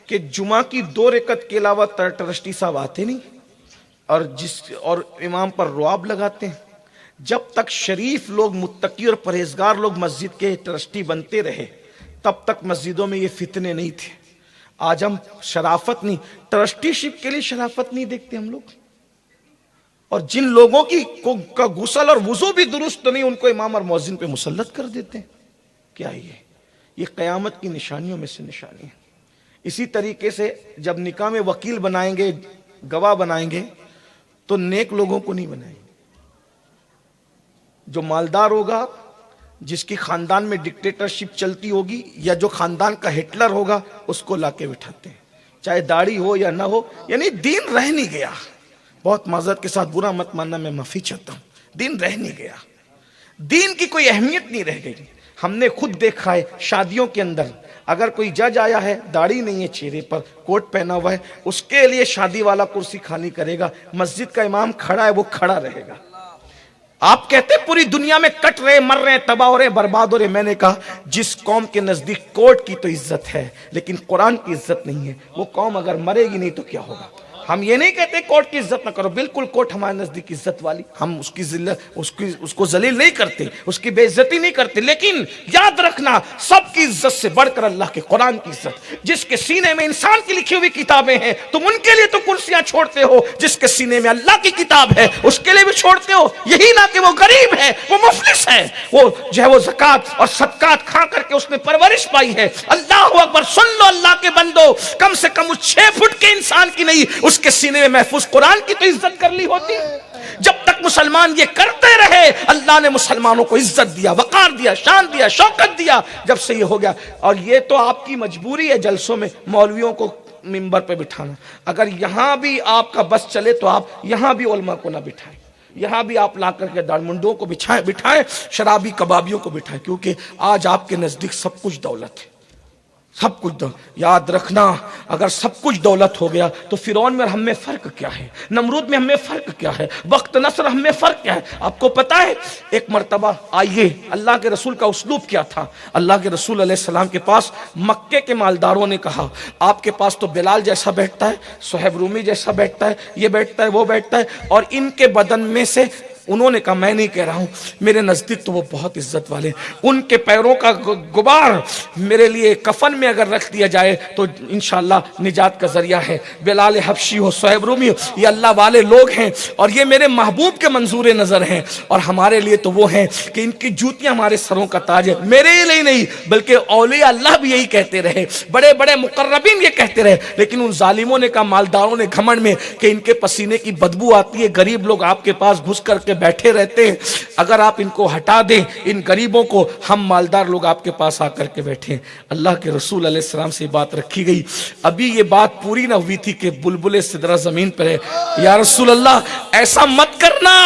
[SPEAKER 1] کہ جمعہ کی 2 رکعت کے علاوہ ٹرسٹی صاحب آتے نہیں اور امام پر رعب لگاتے ہیں. جب تک شریف لوگ، متقی اور پرہیزگار لوگ مسجد کے ٹرسٹی بنتے رہے تب تک مسجدوں میں یہ فتنے نہیں تھے. آج ہم شرافت نہیں، ٹرسٹی شپ کے لیے شرافت نہیں دیکھتے ہم لوگ. اور جن لوگوں کا غسل اور وضو بھی درست نہیں ان کو امام اور مؤذن پہ مسلط کر دیتے ہیں. کیا یہ قیامت کی نشانیوں میں سے نشانی ہے. اسی طریقے سے جب نکاح میں وکیل بنائیں گے، گواہ بنائیں گے تو نیک لوگوں کو نہیں بنائیں گے. جو مالدار ہوگا، جس کی خاندان میں ڈکٹیٹرشپ چلتی ہوگی یا جو خاندان کا ہٹلر ہوگا اس کو لا کے بٹھاتے ہیں، چاہے داڑھی ہو یا نہ ہو. یعنی دین رہ نہیں گیا. بہت معذرت کے ساتھ برا مت ماننا، میں معافی چاہتا ہوں. دین رہ نہیں گیا، دین کی کوئی اہمیت نہیں رہ گئی. ہم نے خود دیکھا ہے شادیوں کے اندر اگر کوئی جج آیا ہے، داڑھی نہیں ہے چہرے پر، کوٹ پہنا ہوا ہے، اس کے لیے شادی والا کرسی خالی کرے گا. مسجد کا امام کھڑا ہے، وہ کھڑا رہے گا. آپ کہتے پوری دنیا میں کٹ رہے، مر رہے، تباہ ہو رہے، برباد ہو رہے. میں نے کہا جس قوم کے نزدیک کوٹ کی تو عزت ہے لیکن قرآن کی عزت نہیں ہے، وہ قوم اگر مرے گی نہیں تو کیا ہوگا. ہم یہ نہیں کہتے کوٹ کی عزت نہ کرو، بالکل کوٹ ہمارے نزدیک عزت والی، ہم اس کی اس کو ذلیل نہیں کرتے، اس کی بے عزتی نہیں کرتے. لیکن یاد رکھنا سب کی عزت سے بڑھ کر اللہ کے قرآن کی عزت. جس کے سینے میں انسان کی لکھی ہوئی کتابیں ہیں تم ان کے لیے تو کرسیاں چھوڑتے ہو، جس کے سینے میں اللہ کی کتاب ہے اس کے لیے بھی چھوڑتے ہو. یہی نہ کہ وہ غریب ہے، وہ مفلس ہے، وہ جو ہے وہ زکات اور صدقات کھا کر کے اس نے پرورش پائی ہے. اللہ اکبر، سن لو اللہ کے بندو، کم سے کم اس 6 فٹ کے انسان کی نہیں، اس کے سینے میں محفوظ قرآن کی تو عزت کر لی ہوتی. جب تک مسلمان یہ کرتے رہے اللہ نے مسلمانوں کو عزت دیا، وقار دیا، شان دیا، شوکت دیا. جب سے یہ ہو گیا، اور یہ تو آپ کی مجبوری ہے جلسوں میں مولویوں کو منبر پہ بٹھانا. اگر یہاں بھی آپ کا بس چلے تو آپ یہاں بھی علماء کو نہ بٹھائیں، یہاں بھی آپ لا کر کے دارمنڈوں کو بٹھائیں، شرابی کبابیوں کو بٹھائیں، کیونکہ آج آپ کے نزدیک سب کچھ دولت ہے. سب کچھ یاد رکھنا، اگر سب کچھ دولت ہو گیا تو فرعون میں ہم میں فرق کیا ہے، نمرود میں ہم میں فرق کیا ہے، وقت نصر ہم میں فرق کیا ہے. آپ کو پتا ہے ایک مرتبہ آئیے اللہ کے رسول کا اسلوب کیا تھا. اللہ کے رسول علیہ السلام کے پاس مکے کے مالداروں نے کہا آپ کے پاس تو بلال جیسا بیٹھتا ہے، صہیب رومی جیسا بیٹھتا ہے، یہ بیٹھتا ہے، وہ بیٹھتا ہے، اور ان کے بدن میں سے انہوں نے کہا میں نہیں کہہ رہا ہوں، میرے نزدیک تو وہ بہت عزت والے، ان کے پیروں کا غبار میرے لیے کفن میں اگر رکھ دیا جائے تو انشاءاللہ نجات کا ذریعہ ہے. بلال حبشی ہو، صہیب رومی ہو، یہ اللہ والے لوگ ہیں اور یہ میرے محبوب کے منظور نظر ہیں، اور ہمارے لیے تو وہ ہیں کہ ان کی جوتیاں ہمارے سروں کا تاج ہے. میرے لیے نہیں بلکہ اولیاء اللہ بھی یہی کہتے رہے، بڑے بڑے مقربین یہ کہتے رہے. لیکن ان ظالموں نے کہا، مالداروں نے گھمنڈ میں، کہ ان کے پسینے کی بدبو آتی ہے، غریب لوگ آپ کے پاس گھس کر کے بیٹھے رہتے ہیں، اگر آپ ان کو ہٹا دیں ان غریبوں کو، ہم مالدار لوگ آپ کے پاس آ کر کے بیٹھے ہیں. اللہ کے رسول علیہ السلام سے بات رکھی گئی. ابھی یہ بات پوری نہ ہوئی تھی کہ بلبل سدرہ زمین پر ہے. یا رسول اللہ ایسا مت کرنا،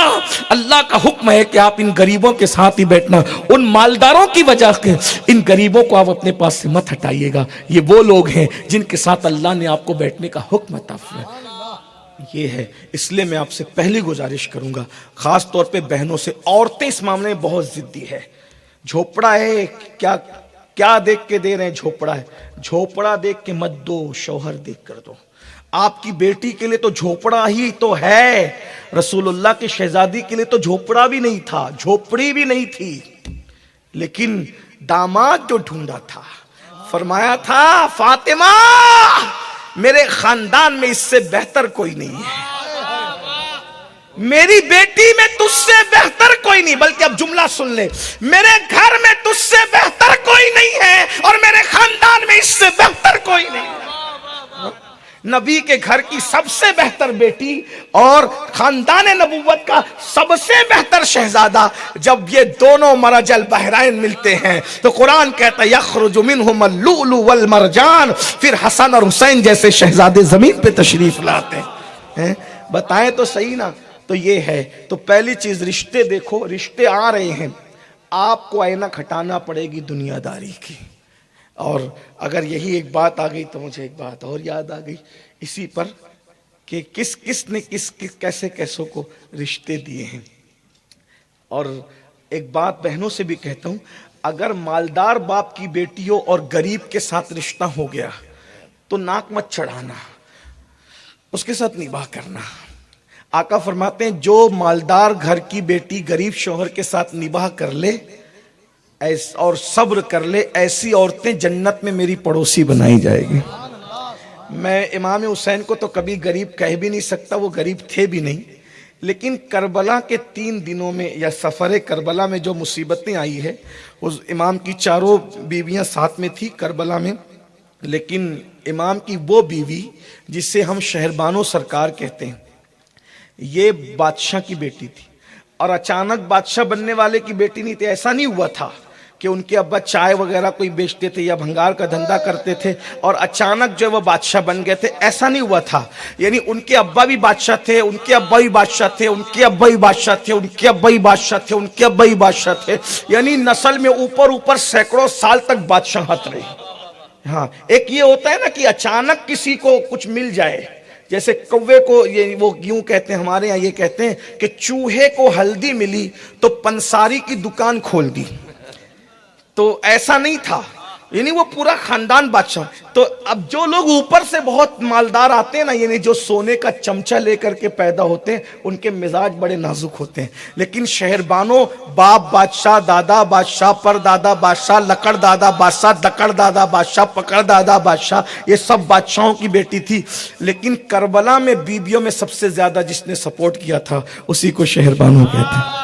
[SPEAKER 1] اللہ کا حکم ہے کہ آپ ان غریبوں کے ساتھ ہی بیٹھنا، ان مالداروں کی وجہ سے ان غریبوں کو آپ اپنے پاس سے مت ہٹائیے گا. یہ وہ لوگ ہیں جن کے ساتھ اللہ نے آپ کو بیٹھنے کا حکم عطا فرمایا. یہ ہے، اس لیے میں آپ سے پہلی گزارش کروں گا، خاص طور پہ بہنوں سے، عورتیں اس معاملے میں بہت ضدی ہے. جھوپڑا ہے، کیا دیکھ کے دے رہے ہیں؟ جھوپڑا ہے، جھوپڑا دیکھ کے مت دو، شوہر دیکھ کر دو. آپ کی بیٹی کے لیے تو جھوپڑا ہی تو ہے، رسول اللہ کی شہزادی کے لیے تو جھوپڑا بھی نہیں تھا، جھوپڑی بھی نہیں تھی، لیکن داماد جو ڈھونڈا تھا، فرمایا تھا فاطمہ میرے خاندان میں اس سے بہتر کوئی نہیں ہے، میری بیٹی میں تجھ سے بہتر کوئی نہیں، بلکہ اب جملہ سن لے، میرے گھر میں تجھ سے بہتر کوئی نہیں ہے اور میرے خاندان میں اس سے بہتر کوئی نہیں ہے. نبی کے گھر کی سب سے بہتر بیٹی اور خاندان نبوت کا سب سے بہتر شہزادہ، جب یہ دونوں مرج البحرین ملتے ہیں تو قرآن کہتا ہے یخرج منہم اللؤلؤ والمرجان، پھر حسن اور حسین جیسے شہزادے زمین پہ تشریف لاتے ہیں۔ بتائیں تو صحیح نا؟ تو یہ ہے، تو پہلی چیز رشتے دیکھو، رشتے آ رہے ہیں، آپ کو اینک ہٹانا پڑے گی دنیا داری کی۔ اور اگر یہی ایک بات آ گئی تو مجھے ایک بات اور یاد آ گئی اسی پر کہ کس نے کیسے کیسوں کو رشتے دیے ہیں۔ اور ایک بات بہنوں سے بھی کہتا ہوں، اگر مالدار باپ کی بیٹی ہو اور غریب کے ساتھ رشتہ ہو گیا تو ناک مت چڑھانا، اس کے ساتھ نباہ کرنا۔ آقا فرماتے ہیں جو مالدار گھر کی بیٹی غریب شوہر کے ساتھ نباہ کر لے اور صبر کر لے، ایسی عورتیں جنت میں میری پڑوسی بنائی جائے گی۔ میں امام حسین کو تو کبھی غریب کہہ بھی نہیں سکتا، وہ غریب تھے بھی نہیں، لیکن کربلا کے 3 دنوں میں یا سفر کربلا میں جو مصیبتیں آئی ہے، اس امام کی چاروں بیویاں ساتھ میں تھی کربلا میں، لیکن امام کی وہ بیوی جسے ہم شہربانو سرکار کہتے ہیں، یہ بادشاہ کی بیٹی تھی، اور اچانک بادشاہ بننے والے کی بیٹی نہیں تھی۔ ایسا نہیں ہوا تھا کہ ان کے ابا چائے وغیرہ کوئی بیچتے تھے یا بھنگار کا دھندا کرتے تھے اور اچانک جو وہ بادشاہ بن گئے تھے، ایسا نہیں ہوا تھا۔ یعنی ان کے ابا بھی بادشاہ تھے، ان کے ابا بھی بادشاہ تھے، ان کے ابا بھی بادشاہ تھے، ان کے ابا بھی بادشاہ تھے، ان کے ابا بھی بادشاہ تھے، یعنی نسل میں اوپر سینکڑوں سال تک بادشاہت رہی۔ ہاں، ایک یہ ہوتا ہے نا کہ اچانک کسی کو کچھ مل جائے، جیسے کوے کو یہ وہ یوں کہتے ہیں، ہمارے ہاں یہ کہتے ہیں کہ چوہے کو ہلدی ملی تو پنساری کی دکان کھول دی، تو ایسا نہیں تھا، یعنی وہ پورا خاندان بادشاہ۔ تو اب جو لوگ اوپر سے بہت مالدار آتے ہیں نا، یعنی جو سونے کا چمچہ لے کر کے پیدا ہوتے ہیں، ان کے مزاج بڑے نازک ہوتے ہیں، لیکن شہربانو باپ بادشاہ، دادا بادشاہ، پر دادا بادشاہ، لکڑ دادا بادشاہ، دکڑ دادا بادشاہ، پکڑ دادا بادشاہ، یہ سب بادشاہوں کی بیٹی تھی، لیکن کربلا میں بیویوں میں سب سے زیادہ جس نے سپورٹ کیا تھا اسی کو شہربانو کہتے ہیں۔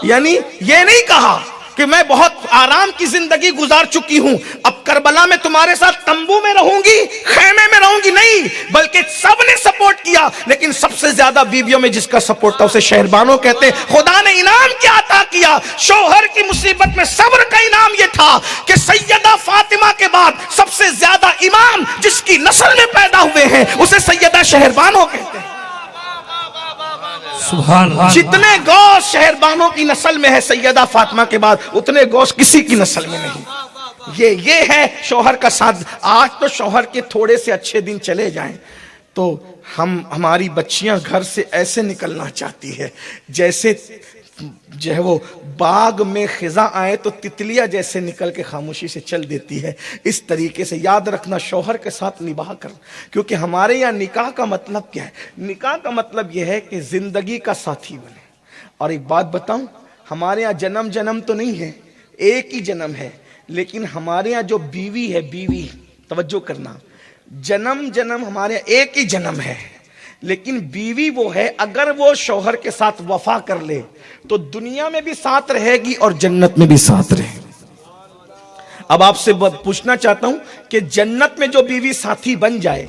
[SPEAKER 1] یعنی یہ نہیں کہا کہ میں بہت آرام کی زندگی گزار چکی ہوں، اب کربلا میں تمہارے ساتھ تمبو میں رہوں گی، خیمے میں رہوں گی، نہیں، بلکہ سب نے سپورٹ کیا، لیکن سب سے زیادہ بیویوں میں جس کا سپورٹ تھا اسے شہربانو کہتے ہیں۔ خدا نے انعام کیا عطا کیا؟ شوہر کی مصیبت میں صبر کا انعام یہ تھا کہ سیدہ فاطمہ کے بعد سب سے زیادہ امام جس کی نسل میں پیدا ہوئے ہیں اسے سیدہ شہربانو کہتے ہیں۔
[SPEAKER 2] سبحان اللہ۔
[SPEAKER 1] جتنے گوش شہربانو کی نسل میں ہے سیدہ فاطمہ کے بعد، اتنے گوش کسی کی نسل میں نہیں۔ یہ ہے شوہر کا ساتھ۔ آج تو شوہر کے تھوڑے سے اچھے دن چلے جائیں تو ہماری بچیاں گھر سے ایسے نکلنا چاہتی ہے جیسے جو ہے وہ باغ میں خزاں آئے تو تتلیاں جیسے نکل کے خاموشی سے چل دیتی ہے۔ اس طریقے سے یاد رکھنا، شوہر کے ساتھ نباہ کر، کیونکہ ہمارے یہاں نکاح کا مطلب کیا ہے؟ نکاح کا مطلب یہ ہے کہ زندگی کا ساتھی بنے۔ اور ایک بات بتاؤں، ہمارے یہاں جنم تو نہیں ہے، ایک ہی جنم ہے، لیکن ہمارے یہاں جو بیوی ہے، بیوی، توجہ کرنا، جنم ہمارے یہاں ایک ہی جنم ہے، لیکن بیوی وہ ہے اگر وہ شوہر کے ساتھ وفا کر لے تو دنیا میں بھی ساتھ رہے گی اور جنت میں بھی ساتھ رہے گی۔ اب آپ سے پوچھنا چاہتا ہوں کہ جنت میں جو بیوی ساتھی بن جائے،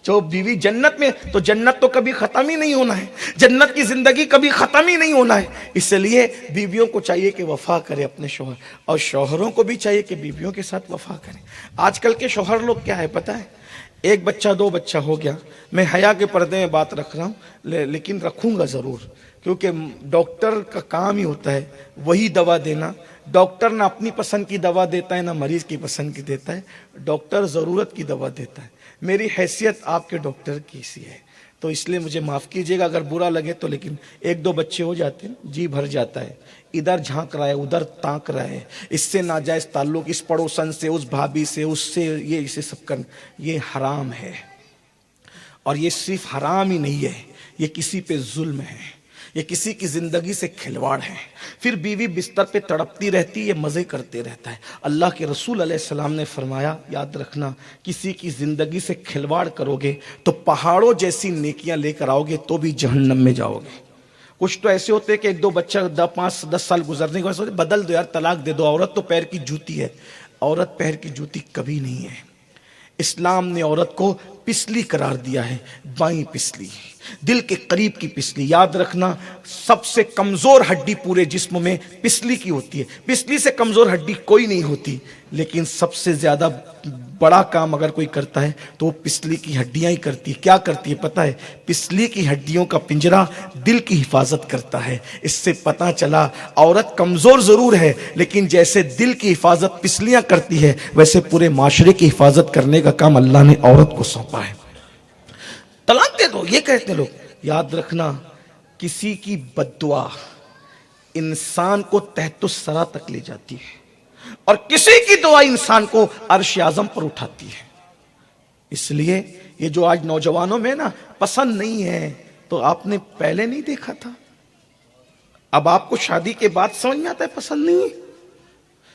[SPEAKER 1] جو بیوی جنت میں، تو جنت تو کبھی ختم ہی نہیں ہونا ہے، جنت کی زندگی کبھی ختم ہی نہیں ہونا ہے۔ اس لیے بیویوں کو چاہیے کہ وفا کرے اپنے شوہر، اور شوہروں کو بھی چاہیے کہ بیویوں کے ساتھ وفا کریں۔ آج کل کے شوہر لوگ کیا ہے پتہ ہے؟ ایک بچہ 2 بچہ ہو گیا، میں حیا کے پردے میں بات رکھ رہا ہوں، لیکن رکھوں گا ضرور، کیونکہ ڈاکٹر کا کام ہی ہوتا ہے وہی دوا دینا۔ ڈاکٹر نہ اپنی پسند کی دوا دیتا ہے نہ مریض کی پسند کی دیتا ہے، ڈاکٹر ضرورت کی دوا دیتا ہے۔ میری حیثیت آپ کے ڈاکٹر کی سی ہے، تو اس لیے مجھے معاف کیجیے گا اگر برا لگے تو، لیکن 1-2 بچے ہو جاتے ہیں جی بھر جاتا ہے، ادھر جھانک رہا ہے ادھر تاک رہا ہے، اس سے ناجائز تعلق، اس پڑوسن سے، اس بھابھی سے، اس سے، یہ اسے سب کرنا، یہ حرام ہے۔ اور یہ صرف حرام ہی نہیں ہے، یہ کسی پہ ظلم ہے، یہ کسی کی زندگی سے کھلواڑ ہے۔ پھر بیوی بستر پہ تڑپتی رہتی، یہ مزے کرتے رہتا ہے۔ اللہ کے رسول علیہ السلام نے فرمایا، یاد رکھنا، کسی کی زندگی سے کھلواڑ کرو گے تو پہاڑوں جیسی نیکیاں لے کر آؤ گے تو بھی جہنم میں جاؤ گے۔ کچھ تو ایسے ہوتے ہیں کہ 1-2 بچہ 5-10 سال گزرنے کے بعد بدل دو یار، طلاق دے دو، عورت تو پیر کی جوتی ہے۔ عورت پیر کی جوتی کبھی نہیں ہے۔ اسلام نے عورت کو پسلی قرار دیا ہے، بائیں پسلی، دل کے قریب کی پسلی. یاد رکھنا سب سے کمزور ہڈی پورے جسم میں پسلی کی ہوتی ہے. پسلی سے کمزور ہڈی کوئی نہیں ہوتی، لیکن سب سے زیادہ بڑا کام اگر کوئی کرتا ہے تو وہ پسلی کی ہڈیاں ہی کرتی ہے. کیا کرتی ہے پتہ ہے؟ پسلی کی ہڈیوں کا پنجرا دل کی حفاظت کرتا ہے. اس سے پتہ چلا عورت کمزور ضرور ہے، لیکن جیسے دل کی حفاظت پسلیاں کرتی ہے، ویسے پورے معاشرے کی حفاظت کرنے کا کام اللہ نے عورت کو سونپا ہے. طلاق دے دو یہ کہتے ہیں لوگ. یاد رکھنا کسی کی بد دعا انسان کو تحت الثری تک لے جاتی ہے، اور کسی کی دعا انسان کو عرش اعظم پر اٹھاتی ہے. اس لیے یہ جو آج نوجوانوں میں نا پسند نہیں ہے، تو آپ نے پہلے نہیں دیکھا تھا، اب آپ کو شادی کے بعد سمجھ میں آتا ہے پسند نہیں ہے.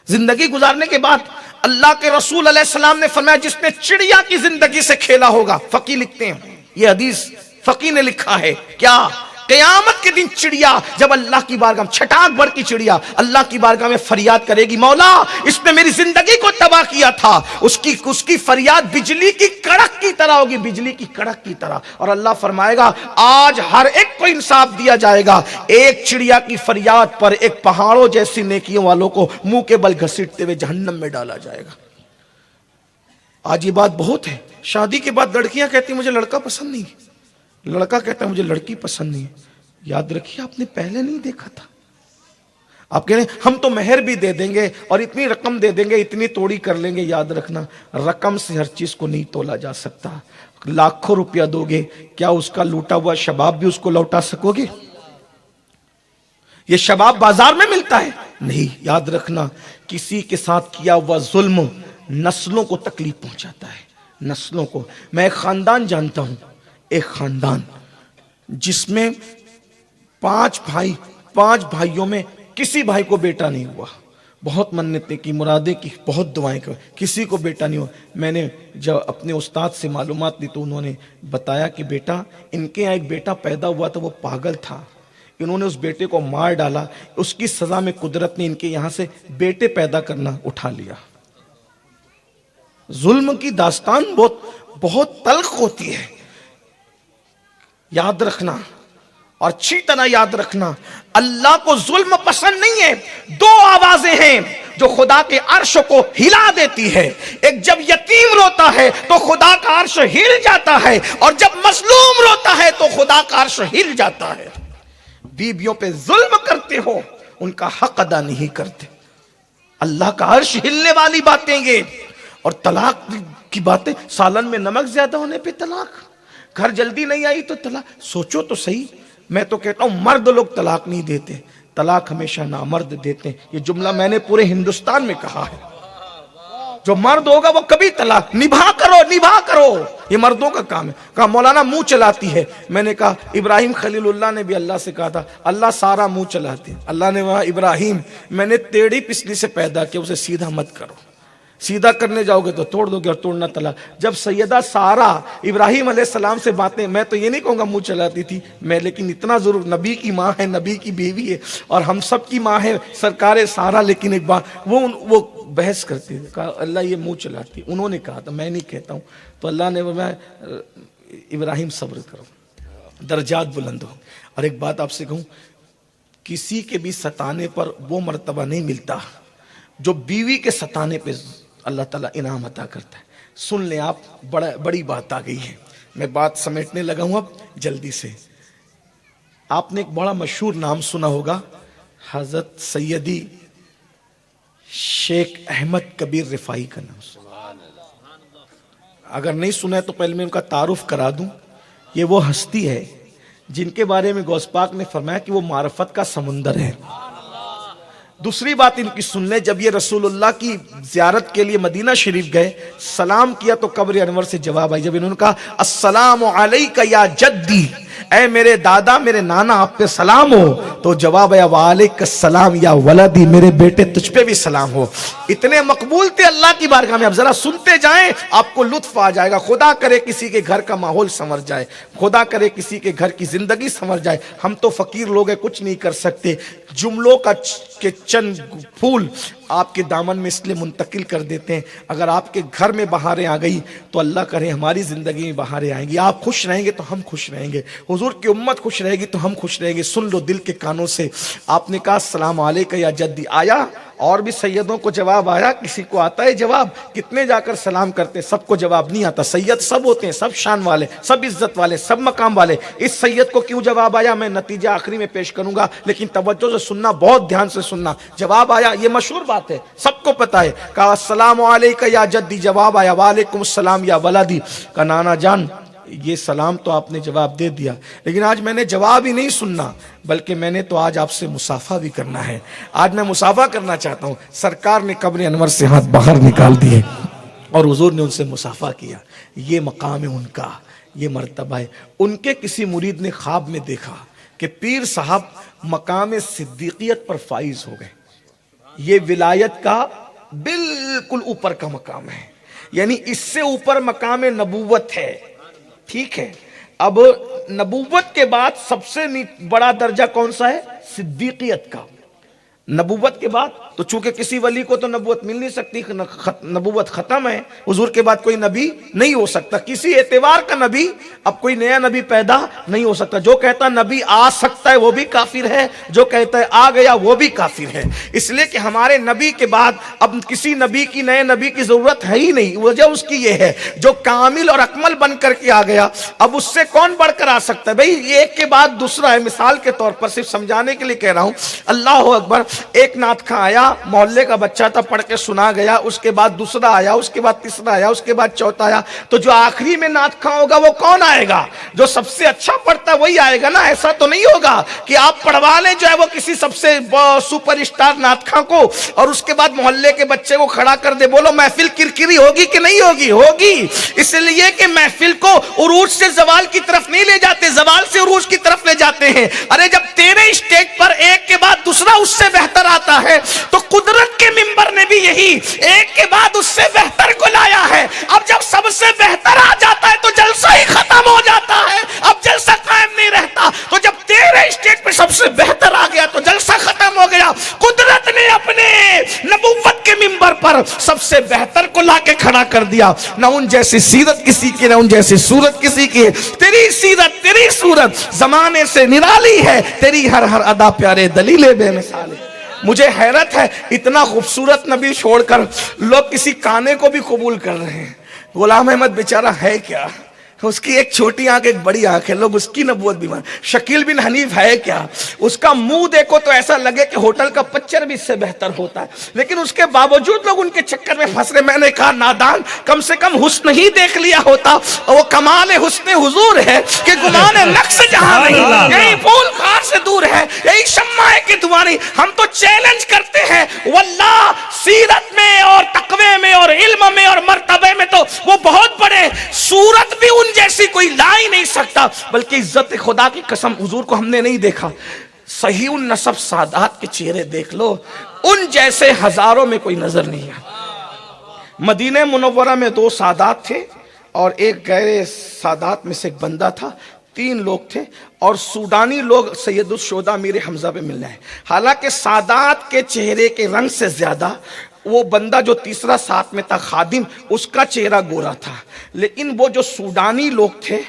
[SPEAKER 1] زندگی گزارنے کے بعد اللہ کے رسول علیہ السلام نے فرمایا جس نے چڑیا کی زندگی سے کھیلا ہوگا، فقی لکھتے ہیں یہ حدیث فقی نے لکھا ہے، کیا قیامت کے دن چڑیا جب اللہ کی بارگاہ چھٹاک بڑھ کی چڑیا اللہ کی بارگاہ میں فریاد کرے گی، مولا اس نے میری زندگی کو تباہ کیا تھا، اس کی فریاد بجلی کی کڑک کی طرح ہوگی، بجلی کی کڑک کی طرح. اور اللہ فرمائے گا آج ہر ایک کو انصاف دیا جائے گا، ایک چڑیا کی فریاد پر ایک پہاڑوں جیسی نیکیوں والوں کو منہ کے بل گھسیٹتے ہوئے جہنم میں ڈالا جائے گا. آج یہ بات بہت ہے. شادی کے بعد لڑکیاں کہتی ہیں مجھے لڑکا پسند نہیں ہے، لڑکا کہتا ہے مجھے لڑکی پسند نہیں ہے. یاد رکھیے آپ نے پہلے نہیں دیکھا تھا. آپ کہہ رہے ہیں ہم تو مہر بھی دے دیں گے اور اتنی رقم دے دیں گے، اتنی توڑی کر لیں گے. یاد رکھنا رقم سے ہر چیز کو نہیں تولا جا سکتا. لاکھوں روپیہ دو گے، کیا اس کا لوٹا ہوا شباب بھی اس کو لوٹا سکو گے؟ یہ شباب بازار میں ملتا ہے نہیں. یاد رکھنا کسی کے ساتھ کیا ہوا ظلم نسلوں کو تکلیف پہنچاتا ہے، نسلوں کو. میں ایک خاندان جانتا ہوں، ایک خاندان جس میں 5 بھائی، 5 بھائیوں میں کسی بھائی کو بیٹا نہیں ہوا. بہت منتیں کی، مرادیں کی، بہت دعائیں کی، کسی کو بیٹا نہیں ہوا. میں نے جب اپنے استاد سے معلومات لی تو انہوں نے بتایا کہ بیٹا ان کے یہاں ایک بیٹا پیدا ہوا تھا، وہ پاگل تھا، انہوں نے اس بیٹے کو مار ڈالا، اس کی سزا میں قدرت نے ان کے یہاں سے بیٹے پیدا کرنا اٹھا لیا. ظلم کی داستان بہت تلخ ہوتی ہے. یاد رکھنا اور اچھی طرح یاد رکھنا اللہ کو ظلم پسند نہیں ہے. 2 آوازیں ہیں جو خدا کے عرش کو ہلا دیتی ہے. ایک جب یتیم روتا ہے تو خدا کا عرش ہل جاتا ہے، اور جب مظلوم روتا ہے تو خدا کا عرش ہل جاتا ہے. بیویوں پہ ظلم کرتے ہو، ان کا حق ادا نہیں کرتے، اللہ کا عرش ہلنے والی باتیں یہ. اور طلاق کی باتیں، سالن میں نمک زیادہ ہونے پہ طلاق، گھر جلدی نہیں آئی تو طلاق. سوچو تو صحیح. میں تو کہتا ہوں مرد لوگ طلاق نہیں دیتے، طلاق ہمیشہ نامرد دیتے ہیں. یہ جملہ میں نے پورے ہندوستان میں کہا ہے. جو مرد ہوگا وہ کبھی طلاق نبھا کرو، یہ مردوں کا کام ہے. کہا مولانا منہ چلاتی ہے. میں نے کہا ابراہیم خلیل اللہ نے بھی اللہ سے کہا تھا اللہ سارا منہ چلاتے. اللہ نے کہا ابراہیم میں نے ٹیڑھی پسلی سے پیدا کیا، اسے سیدھا مت کرو، سیدھا کرنے جاؤ گے تو توڑ دو گے اور توڑنا طلاق. جب سیدہ سارا ابراہیم علیہ السلام سے باتیں، میں تو یہ نہیں کہوں گا منہ چلاتی تھی میں، لیکن اتنا ضرور نبی کی ماں ہے، نبی کی بیوی ہے، اور ہم سب کی ماں ہے سرکار سارا. لیکن ایک بات وہ بحث کرتے تھے، کہا اللہ یہ منہ چلاتی. انہوں نے کہا تھا، میں نہیں کہتا ہوں. تو اللہ نے فرمایا ابراہیم صبر کرو، درجات بلند ہو. اور ایک بات آپ سے کہوں، کسی کے بھی ستانے پر وہ مرتبہ نہیں ملتا جو بیوی کے ستانے پہ اللہ تعالیٰ انعام عطا کرتا ہے. سن لیں آپ، بڑی بات آ گئی ہے. میں بات سمیٹنے لگا ہوں اب جلدی سے. آپ نے ایک بڑا مشہور نام سنا ہوگا، حضرت سیدی شیخ احمد کبیر رفاعی کا نام. اگر نہیں سنا ہے تو پہلے میں ان کا تعارف کرا دوں. یہ وہ ہستی ہے جن کے بارے میں غوث پاک نے فرمایا کہ وہ معرفت کا سمندر ہے. دوسری بات ان کی سن لیں، جب یہ رسول اللہ کی زیارت کے لیے مدینہ شریف گئے، سلام کیا تو قبر انور سے جواب آئی. جب انہوں نے کہا السلام علیک یا جدی، اے میرے دادا میرے نانا آپ پہ سلام ہو، تو جواب آیا وعلیک السلام یا ولدی، میرے بیٹے تجھ پہ بھی سلام ہو. اتنے مقبول تھے اللہ کی بارگاہ میں. اب ذرا سنتے جائیں، آپ کو لطف آ جائے گا. خدا کرے کسی کے گھر کا ماحول سنور جائے. خدا کرے کسی کے گھر کی زندگی سنور جائے. ہم تو فقیر لوگ ہیں, کچھ نہیں کر سکتے. جملوں کے چند پھول آپ کے دامن میں اس لیے منتقل کر دیتے ہیں. اگر آپ کے گھر میں بہاریں آ گئی تو اللہ کرے ہماری زندگی میں بہاریں آئیں گی. آپ خوش رہیں گے تو ہم خوش رہیں گے, حضور کی امت خوش رہے گی تو ہم خوش رہیں گے. سن لو دل کے کانوں سے. آپ نے کہا السلام علیکم یا جدی. آیا اور بھی سیدوں کو جواب آیا, کسی کو آتا ہے جواب؟ کتنے جا کر سلام کرتے, سب کو جواب نہیں آتا. سید سب ہوتے ہیں, سب شان والے, سب عزت والے, سب مقام والے. اس سید کو کیوں جواب آیا میں نتیجہ آخری میں پیش کروں گا, لیکن توجہ سے سننا, بہت دھیان سے سننا. جواب آیا, یہ مشہور بات ہے, سب کو پتا ہے. کہا السلام علیکم یا جدی. جواب آیا وعلیکم السلام یا ولدی. کہا نانا جان یہ سلام تو آپ نے جواب دے دیا, لیکن آج میں نے جواب ہی نہیں سننا, بلکہ میں نے تو آج آپ سے مصافحہ بھی کرنا ہے. آج میں مصافحہ کرنا چاہتا ہوں. سرکار نے قبر انور سے ہاتھ باہر نکال دیے اور حضور نے ان سے مصافحہ کیا. یہ مقام ہے ان کا, یہ مرتبہ ہے. ان کے کسی مرید نے خواب میں دیکھا کہ پیر صاحب مقام صدیقیت پر فائز ہو گئے. یہ ولایت کا بالکل اوپر کا مقام ہے, یعنی اس سے اوپر مقام نبوت ہے. ٹھیک ہے, اب نبوت کے بعد سب سے بڑا درجہ کون سا ہے؟ صدیقیت کا. نبوت کے بعد تو چونکہ کسی ولی کو تو نبوت مل نہیں سکتی, نبوت ختم ہے, حضور کے بعد کوئی نبی نہیں ہو سکتا. کسی اعتبار کا نبی, اب کوئی نیا نبی پیدا نہیں ہو سکتا. جو کہتا نبی آ سکتا ہے وہ بھی کافر ہے, جو کہتا ہے آ گیا وہ بھی کافر ہے. اس لیے کہ ہمارے نبی کے بعد اب کسی نبی کی, نئے نبی کی ضرورت ہے ہی نہیں. وجہ اس کی یہ ہے جو کامل اور اکمل بن کر کے آ گیا, اب اس سے کون بڑھ کر آ سکتا ہے؟ بھئی ایک کے بعد دوسرا ہے. مثال کے طور پر صرف سمجھانے کے لیے کہہ رہا ہوں, اللہ اکبر. ایک نعت خواں آیا, محلے کا بچہ تھا, پڑھ کے سنا گیا. اس کے بعد دوسرا آیا, اس کے بعد تیسرا آیا, اس کے بعد چوتھا آیا. تو جو آخری میں نعت خواں ہوگا وہ کون آئے گا؟ جو سب سے اچھا پڑھتا ہے وہی آئے گا نا. ایسا تو نہیں ہوگا کہ آپ پڑھوا لیں جو ہے وہ کسی سب سے سپر اسٹار نعت خواں کو, اور اس کے بعد محلے کے بچے کو کھڑا کر دے. بولو محفل کرکری ہوگی کہ نہیں ہوگی؟ ہوگی. اس لیے کہ محفل کو عروج سے زوال کی طرف نہیں لے جاتے, زوال سے عروج کی طرف لے جاتے ہیں. ارے جب تیرے اسٹیج پر ایک کے بعد دوسرا اس سے بہتر آتا ہے تو قدرت کے منبر نے بھی یہی ایک کے بعد اس سے بہتر کو لایا ہے. اب جب سب سے بہتر آ جاتا ہے تو جلسہ ہی ختم ہو جاتا ہے, اب جلسہ قائم نہیں رہتا. تو جب تیرے اسٹیج پہ سب سے بہتر آ گیا تو جلسہ ختم ہو گیا. قدرت نے اپنے نبوت کے منبر پر سب سے بہتر کو لا کے کھڑا کر دیا. نہ ان جیسی سیرت کسی کی, نہ ان جیسی صورت کسی کی. تیری سیرت, تیری صورت زمانے سے نرالی ہے, تیری ہر ہر ادا پیارے دلیل بے مثال ہے. مجھے حیرت ہے, اتنا خوبصورت نبی چھوڑ کر لوگ کسی کانے کو بھی قبول کر رہے ہیں. غلام احمد بیچارہ ہے کیا, اس کی ایک چھوٹی آنکھ ایک بڑی آنکھ ہے, لوگ اس کی نبوت بھی مان. شکیل بن حنیف ہے کیا, اس کا منہ دیکھو تو ایسا لگے کہ ہوٹل کا پچر بھی اس سے بہتر ہوتا ہے, لیکن اس کے باوجود لوگ ان کے چکر میں پھنس رہے. میں نے کہا نادان, کم سے کم حسن ہی دیکھ لیا ہوتا. وہ کمال حسن حضور ہے کہ گمان نقص جہاں نہیں, یہی پھول خار سے دور ہے, یہی شمع ہے کہ دعا نہیں. ہم تو چیلنج کرتے ہیں واللہ, سیرت میں اور تقوی میں اور علم میں اور مرتبے میں تو وہ بہت بڑے, صورت بھی ان جیسی کوئی لا ہی نہیں سکتا. بلکہ عزت خدا کی قسم حضور کو ہم نے نہیں دیکھا. صحیح النسب سادات کے چہرے دیکھ لو, ان جیسے ہزاروں میں کوئی نظر نہیں ہے. مدینہ منورہ میں 2 سادات تھے اور ایک غیر سادات میں سے ایک بندہ تھا. 3 لوگ تھے اور سوڈانی لوگ سید الشہداء میر حمزہ پہ ملنا ہے. حالانکہ سادات کے چہرے کے رنگ سے زیادہ وہ بندہ جو تیسرا ساتھ میں تھا خادم, اس کا چہرہ گورا تھا. لیکن وہ جو سوڈانی لوگ تھے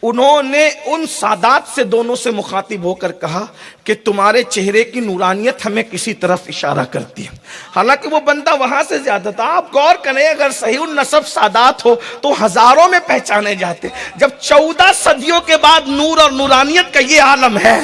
[SPEAKER 1] انہوں نے ان سادات سے دونوں سے مخاطب ہو کر کہا کہ تمہارے چہرے کی نورانیت ہمیں کسی طرف اشارہ کرتی ہے. حالانکہ وہ بندہ وہاں سے زیادہ تھا. آپ غور کریں, اگر صحیح النسب سادات ہو تو ہزاروں میں پہچانے جاتے. جب 14 صدیوں کے بعد نور اور نورانیت کا یہ عالم ہے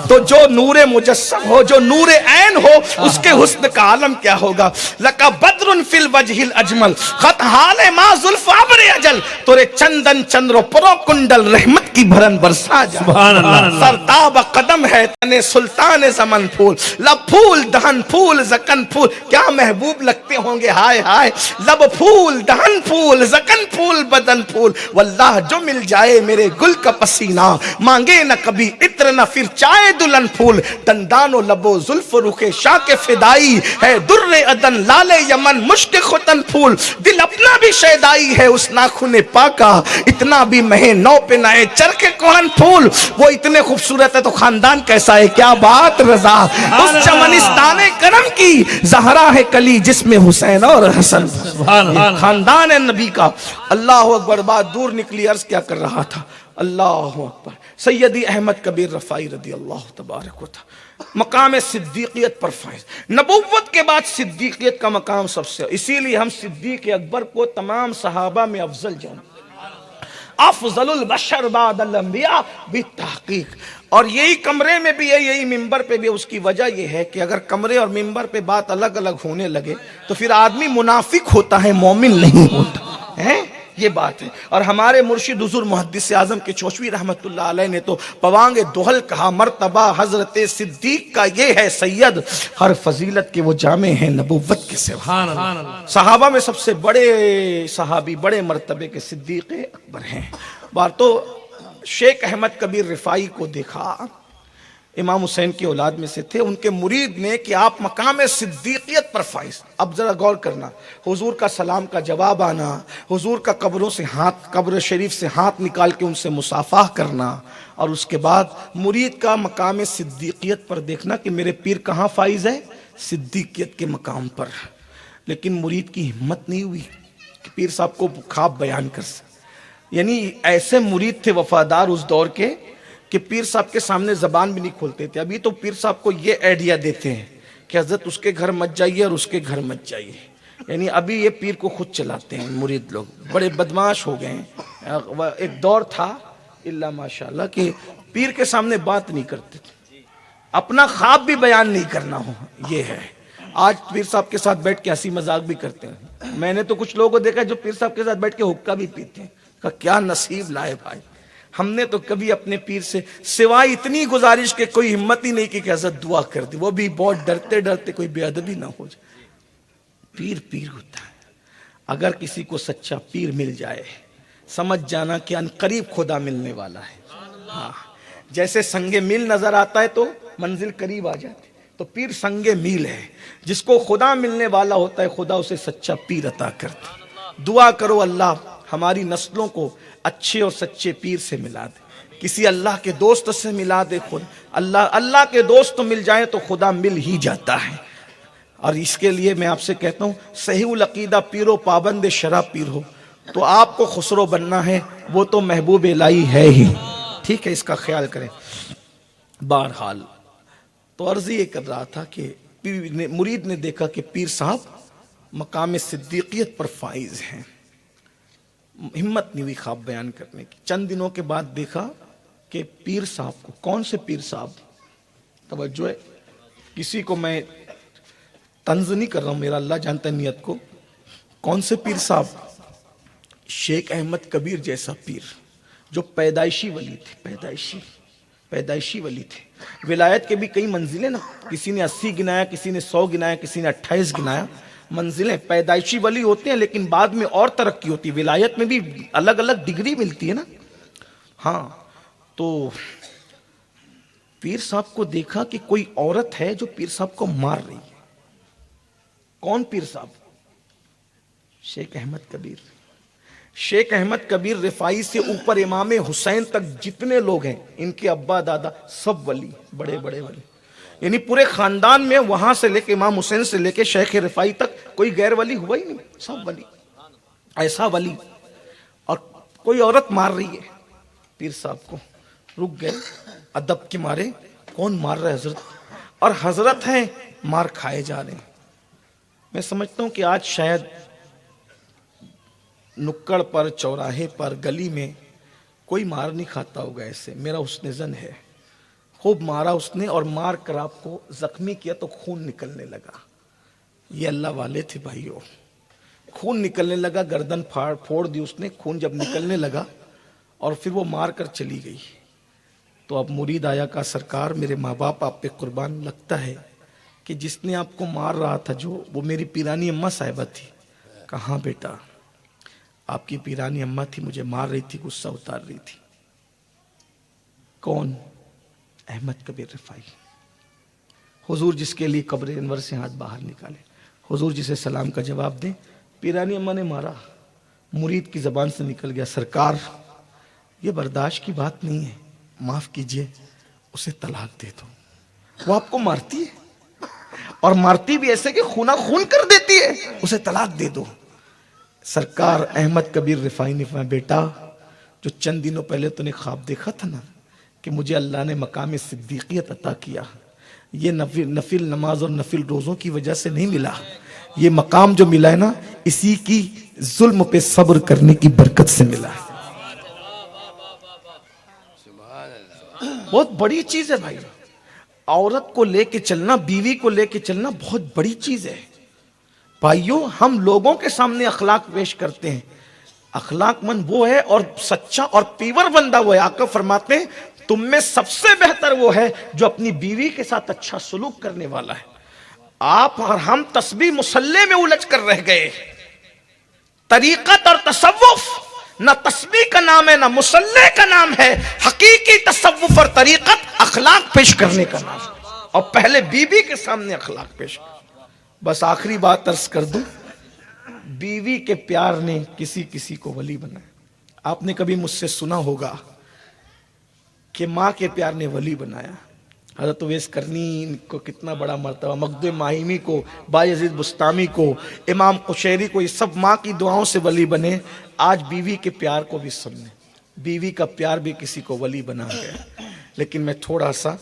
[SPEAKER 1] تو جو نور مجسم ہو, جو نور عین ہو, اس کے حسن کا عالم کیا ہوگا. لکا بدر فی الوجہ الاجمل خط حال ما زلف ابر اجل, تورے چندن چندرو پرو کنڈل رحمت کی بھرن برسا جا.
[SPEAKER 2] سبحان اللہ.
[SPEAKER 1] سرتاب قدم ہے تنے سلطان زمن پھول, لب پھول دہن پھول زکن پھول. کیا کیا محبوب لگتے ہوں گے. ہائے ہائے لب پھول دہن پھول زکن پھول بدن پھول, واللہ جو مل جائے میرے گل کا پسینہ, مانگے نہ کبھی عطر نہ پھر چائے دلہن پھول. دندان و لب و زلف رخ شاہ کے فدائی ہے, در عدن لال یمن مشک ختن پھول. دل اپنا بھی شیدائی ہے اس ناخن پاکا, اتنا بھی مہے نو پہ نئے چرخ کوہن پھول. وہ اتنے خوبصورت ہے تو خاندان کیسا ہے, کیا بات رضا. اس چمنستان کرم کی زہرا ہے کلی جس میں حسین اور حسن. خاندان ہے نبی کا. اللہ اکبر. بات دور نکلی, عرض کیا کر رہا تھا. اللہ اکبر. سیدی احمد کبیر رفاعی رضی اللہ تبارک و تعالی مقام صدیقیت پر فائز. نبوت کے بعد صدیقیت کا مقام سب سے, اسی لیے ہم صدیق اکبر کو تمام صحابہ میں افضل جانتے, افضل البشر بعد الانبیاء بالتحقیق. اور یہی کمرے میں بھی ہے, یہی ممبر پہ بھی. اس کی وجہ یہ ہے کہ اگر کمرے اور ممبر پہ بات الگ الگ ہونے لگے تو پھر آدمی منافق ہوتا ہے, مومن نہیں ہوتا ہے. یہ بات ہے. اور ہمارے مرشد حضور محدث اعظم کے چوشوی رحمت اللہ علیہ نے تو پوانگ دہل کہا, مرتبہ حضرت صدیق کا یہ ہے سید, ہر فضیلت کے وہ جامع ہیں نبوت کے سوا. صحابہ میں سب سے بڑے صحابی, بڑے مرتبے کے صدیق اکبر ہیں. بار تو شیخ احمد کبیر رفاعی کو دیکھا, امام حسین کی اولاد میں سے تھے. ان کے مرید نے کہ آپ مقام صدیقیت پر فائز. اب ذرا غور کرنا, حضور کا سلام کا جواب آنا, حضور کا قبروں سے ہاتھ, قبر شریف سے ہاتھ نکال کے ان سے مصافحہ کرنا, اور اس کے بعد مرید کا مقام صدیقیت پر دیکھنا کہ میرے پیر کہاں فائز ہے, صدیقیت کے مقام پر. لیکن مرید کی ہمت نہیں ہوئی کہ پیر صاحب کو خواب بیان کر سکے. یعنی ایسے مرید تھے وفادار اس دور کے کہ پیر صاحب کے سامنے زبان بھی نہیں کھولتے تھے. ابھی تو پیر صاحب کو یہ آئیڈیا دیتے ہیں کہ حضرت اس کے گھر مت جائیے اور اس کے گھر مت جائیے. یعنی ابھی یہ پیر کو خود چلاتے ہیں مرید لوگ, بڑے بدماش ہو گئے ہیں. ایک دور تھا اللہ ماشاءاللہ کہ پیر کے سامنے بات نہیں کرتے تھے, اپنا خواب بھی بیان نہیں کرنا ہو. یہ ہے آج پیر صاحب کے ساتھ بیٹھ کے ہنسی مذاق بھی کرتے ہیں. میں نے تو کچھ لوگوں کو دیکھا جو پیر صاحب کے ساتھ بیٹھ کے حقہ بھی پیتے ہیں. کہ کیا نصیب لائے بھائی. ہم نے تو کبھی اپنے پیر سے سوائے اتنی گزارش کے کوئی ہمت ہی نہیں کی کہ حضرت دعا کر دی, وہ بھی بہت ڈرتے ڈرتے کوئی بے ادبی نہ ہو جائے. پیر پیر ہوتا ہے. اگر کسی کو سچا پیر مل جائے سمجھ جانا کہ ان قریب خدا ملنے والا ہے. ہاں, جیسے سنگ میل نظر آتا ہے تو منزل قریب آ جاتی, تو پیر سنگ میل ہے. جس کو خدا ملنے والا ہوتا ہے خدا اسے سچا پیر عطا کرتا. دعا کرو اللہ ہماری نسلوں کو اچھے اور سچے پیر سے ملا دے, کسی اللہ کے دوست سے ملا دے. خود اللہ کے دوست مل جائیں تو خدا مل ہی جاتا ہے. اور اس کے لیے میں آپ سے کہتا ہوں صحیح العقیدہ پیر و پابند شرع پیر ہو تو آپ کو خسرو بننا ہے, وہ تو محبوب الہی ہے ہی. ٹھیک ہے, اس کا خیال کریں. بہرحال تو عرض یہ کر رہا تھا کہ مرید نے دیکھا کہ پیر صاحب مقام صدیقیت پر فائز ہیں. ہمت نہیں ہوئی خواب بیان کرنے کی. چند دنوں کے بعد دیکھا کہ پیر صاحب کو, کون سے پیر صاحب, توجہ ہے, کسی کو میں طنز نہیں کر رہا ہوں, میرا اللہ جانتا ہے نیت کو. کون سے پیر صاحب, شیخ احمد کبیر جیسا پیر جو پیدائشی ولی تھے. پیدائشی ولی تھے. ولایت کے بھی کئی منزلیں نا, کسی نے 80 گنایا, کسی نے 100 گنایا, کسی نے 28 گنایا. منزلیں پیدائشی ولی ہوتے ہیں لیکن بعد میں اور ترقی ہوتی ہے. ولایت میں بھی الگ الگ ڈگری ملتی ہے نا. ہاں, تو پیر صاحب کو دیکھا کہ کوئی عورت ہے جو پیر صاحب کو مار رہی ہے. کون پیر صاحب, شیخ احمد کبیر. شیخ احمد کبیر رفاعی سے اوپر امام حسین تک جتنے لوگ ہیں, ان کے ابا دادا سب ولی, بڑے بڑے ولی. یعنی پورے خاندان میں وہاں سے لے کے امام حسین سے لے کے شیخ رفاعی تک کوئی غیر ولی ہوا ہی نہیں, سب ولی. ایسا ولی, اور کوئی عورت مار رہی ہے پیر صاحب کو. رک گئے ادب کے مارے, کون مار رہا ہے حضرت, اور حضرت ہیں مار کھائے جا رہے ہیں. میں سمجھتا ہوں کہ آج شاید نکڑ پر, چوراہے پر, گلی میں کوئی مار نہیں کھاتا ہوگا ایسے, میرا حسن ظن ہے. خوب مارا اس نے, اور مار کر آپ کو زخمی کیا تو خون نکلنے لگا. یہ اللہ والے تھے بھائیو. خون نکلنے لگا, گردن پھوڑ دی اس نے. خون جب نکلنے لگا اور پھر وہ مار کر چلی گئی, تو اب مرید آیا کا سرکار میرے ماں باپ آپ پہ قربان, لگتا ہے کہ جس نے آپ کو مار رہا تھا جو وہ میری پیرانی اماں صاحبہ تھی. کہاں بیٹا؟ آپ کی پیرانی اماں تھی, مجھے مار رہی تھی, غصہ اتار رہی تھی. کون؟ احمد کبیر رفاعی. حضور جس کے لیے قبر انور سے ہاتھ باہر نکالے, حضور جسے سلام کا جواب دیں. پیرانی اماں نے مارا, مرید کی زبان سے نکل گیا, سرکار یہ برداشت کی بات نہیں ہے, معاف کیجئے, اسے طلاق دے دو. وہ آپ کو مارتی ہے اور مارتی بھی ایسے کہ خونا خون کر دیتی ہے, اسے طلاق دے دو. سرکار احمد کبیر رفاعی نے فرمایا, بیٹا جو چند دنوں پہلے تو نے خواب دیکھا تھا نا کہ مجھے اللہ نے مقام صدیقیت عطا کیا, یہ نفل نماز اور نفل روزوں کی وجہ سے نہیں ملا. یہ مقام جو ملا ہے نا, اسی کی ظلم پہ صبر کرنے کی برکت سے ملا ہے. بہت بڑی چیز ہے بھائی. عورت کو لے کے چلنا, بیوی کو لے کے چلنا بہت بڑی چیز ہے. بھائیو, ہم لوگوں کے سامنے اخلاق پیش کرتے ہیں, اخلاق مند وہ ہے اور سچا اور پیور بندہ وہ ہے. آقا فرماتے ہیں تم میں سب سے بہتر وہ ہے جو اپنی بیوی کے ساتھ اچھا سلوک کرنے والا ہے. آپ اور ہم تسبیح مصلی میں الجھ کر رہ گئے. طریقت اور تصوف نہ تسبیح کا نام ہے نہ مصلی کا نام ہے. حقیقی تصوف اور طریقت اخلاق پیش کرنے کا نام ہے, اور پہلے بیوی کے سامنے اخلاق پیش کر. بس آخری بات عرض کر دوں, بیوی کے پیار نے کسی کو ولی بنایا. آپ نے کبھی مجھ سے سنا ہوگا کہ ماں کے پیار نے ولی بنایا. حضرت اویس کرنی کو کتنا بڑا مرتبہ, مقدم ماہیمی کو, بایزید بستامی کو, امام قشیری کو, یہ سب ماں کی دعاؤں سے ولی بنے. آج بیوی کے پیار کو بھی سننے, بیوی کا پیار بھی کسی کو ولی بنا گیا. لیکن میں تھوڑا سا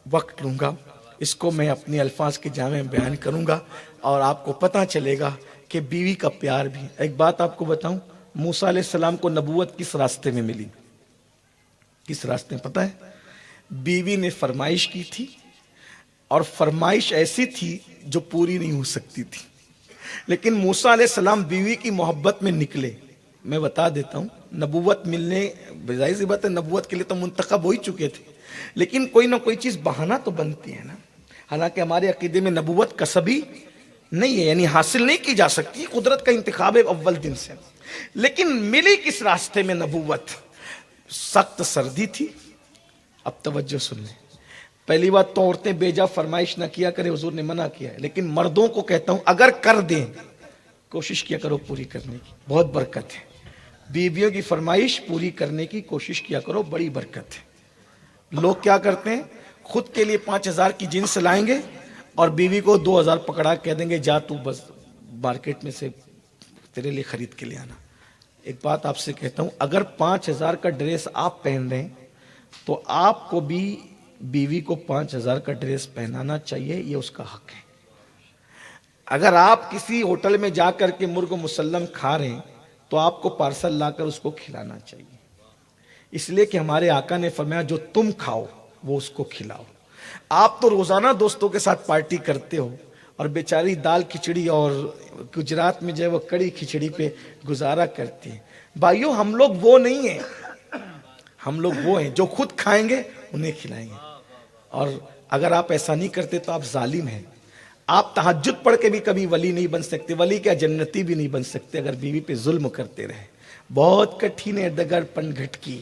[SPEAKER 1] وقت لوں گا, اس کو میں اپنے الفاظ کے جامع میں بیان کروں گا اور آپ کو پتہ چلے گا کہ بیوی کا پیار بھی. ایک بات آپ کو بتاؤں, موسیٰ علیہ السلام کو نبوت کس راستے میں ملی؟ کس راستے میں پتہ ہے؟ بیوی نے فرمائش کی تھی, اور فرمائش ایسی تھی جو پوری نہیں ہو سکتی تھی. لیکن موسیٰ علیہ السلام بیوی کی محبت میں نکلے. میں بتا دیتا ہوں, نبوت ملنے بظاہر سی بات ہے, نبوت کے لیے تو منتخب ہو ہی چکے تھے, لیکن کوئی نہ کوئی چیز بہانہ تو بنتی ہے نا. حالانکہ ہمارے عقیدے میں نبوت کسبی نہیں ہے, یعنی حاصل نہیں کی جا سکتی, قدرت کا انتخاب ہے اول دن سے. لیکن ملی کس راستے میں نبوت؟ سخت سردی تھی. اب توجہ سن لیں. پہلی بات تو عورتیں بیجا فرمائش نہ کیا کرے, حضور نے منع کیا ہے. لیکن مردوں کو کہتا ہوں اگر کر دیں کوشش کیا کرو پوری کرنے کی, بہت برکت ہے. بیویوں کی فرمائش پوری کرنے کی کوشش کیا کرو, بڑی برکت ہے. لوگ کیا کرتے ہیں, خود کے لیے 5,000 کی جنس لائیں گے اور بیوی کو 2,000 پکڑا کہہ دیں گے جا تو بس مارکیٹ میں سے تیرے لیے خرید کے لے آنا. ایک بات آپ سے کہتا ہوں, اگر 5,000 کا ڈریس آپ پہن رہے ہیں تو آپ کو بھی بیوی کو 5,000 کا ڈریس پہنانا چاہیے, یہ اس کا حق ہے. اگر آپ کسی ہوٹل میں جا کر کے مرغ مسلم کھا رہے ہیں تو آپ کو پارسل لا کر اس کو کھلانا چاہیے, اس لیے کہ ہمارے آقا نے فرمایا جو تم کھاؤ وہ اس کو کھلاؤ. آپ تو روزانہ دوستوں کے ساتھ پارٹی کرتے ہو اور بیچاری دال کھچڑی اور گجرات میں جو ہے وہ کڑی کھچڑی پہ گزارا کرتی ہیں. بھائیو ہم لوگ وہ نہیں ہیں, ہم لوگ وہ ہیں جو خود کھائیں گے انہیں کھلائیں گے. اور اگر آپ ایسا نہیں کرتے تو آپ ظالم ہیں. آپ تہجد پڑھ کے بھی کبھی ولی نہیں بن سکتے, ولی کیا جنتی بھی نہیں بن سکتے اگر بیوی پہ ظلم کرتے رہے. بہت کٹھن ہے ڈگر پن گھٹکی,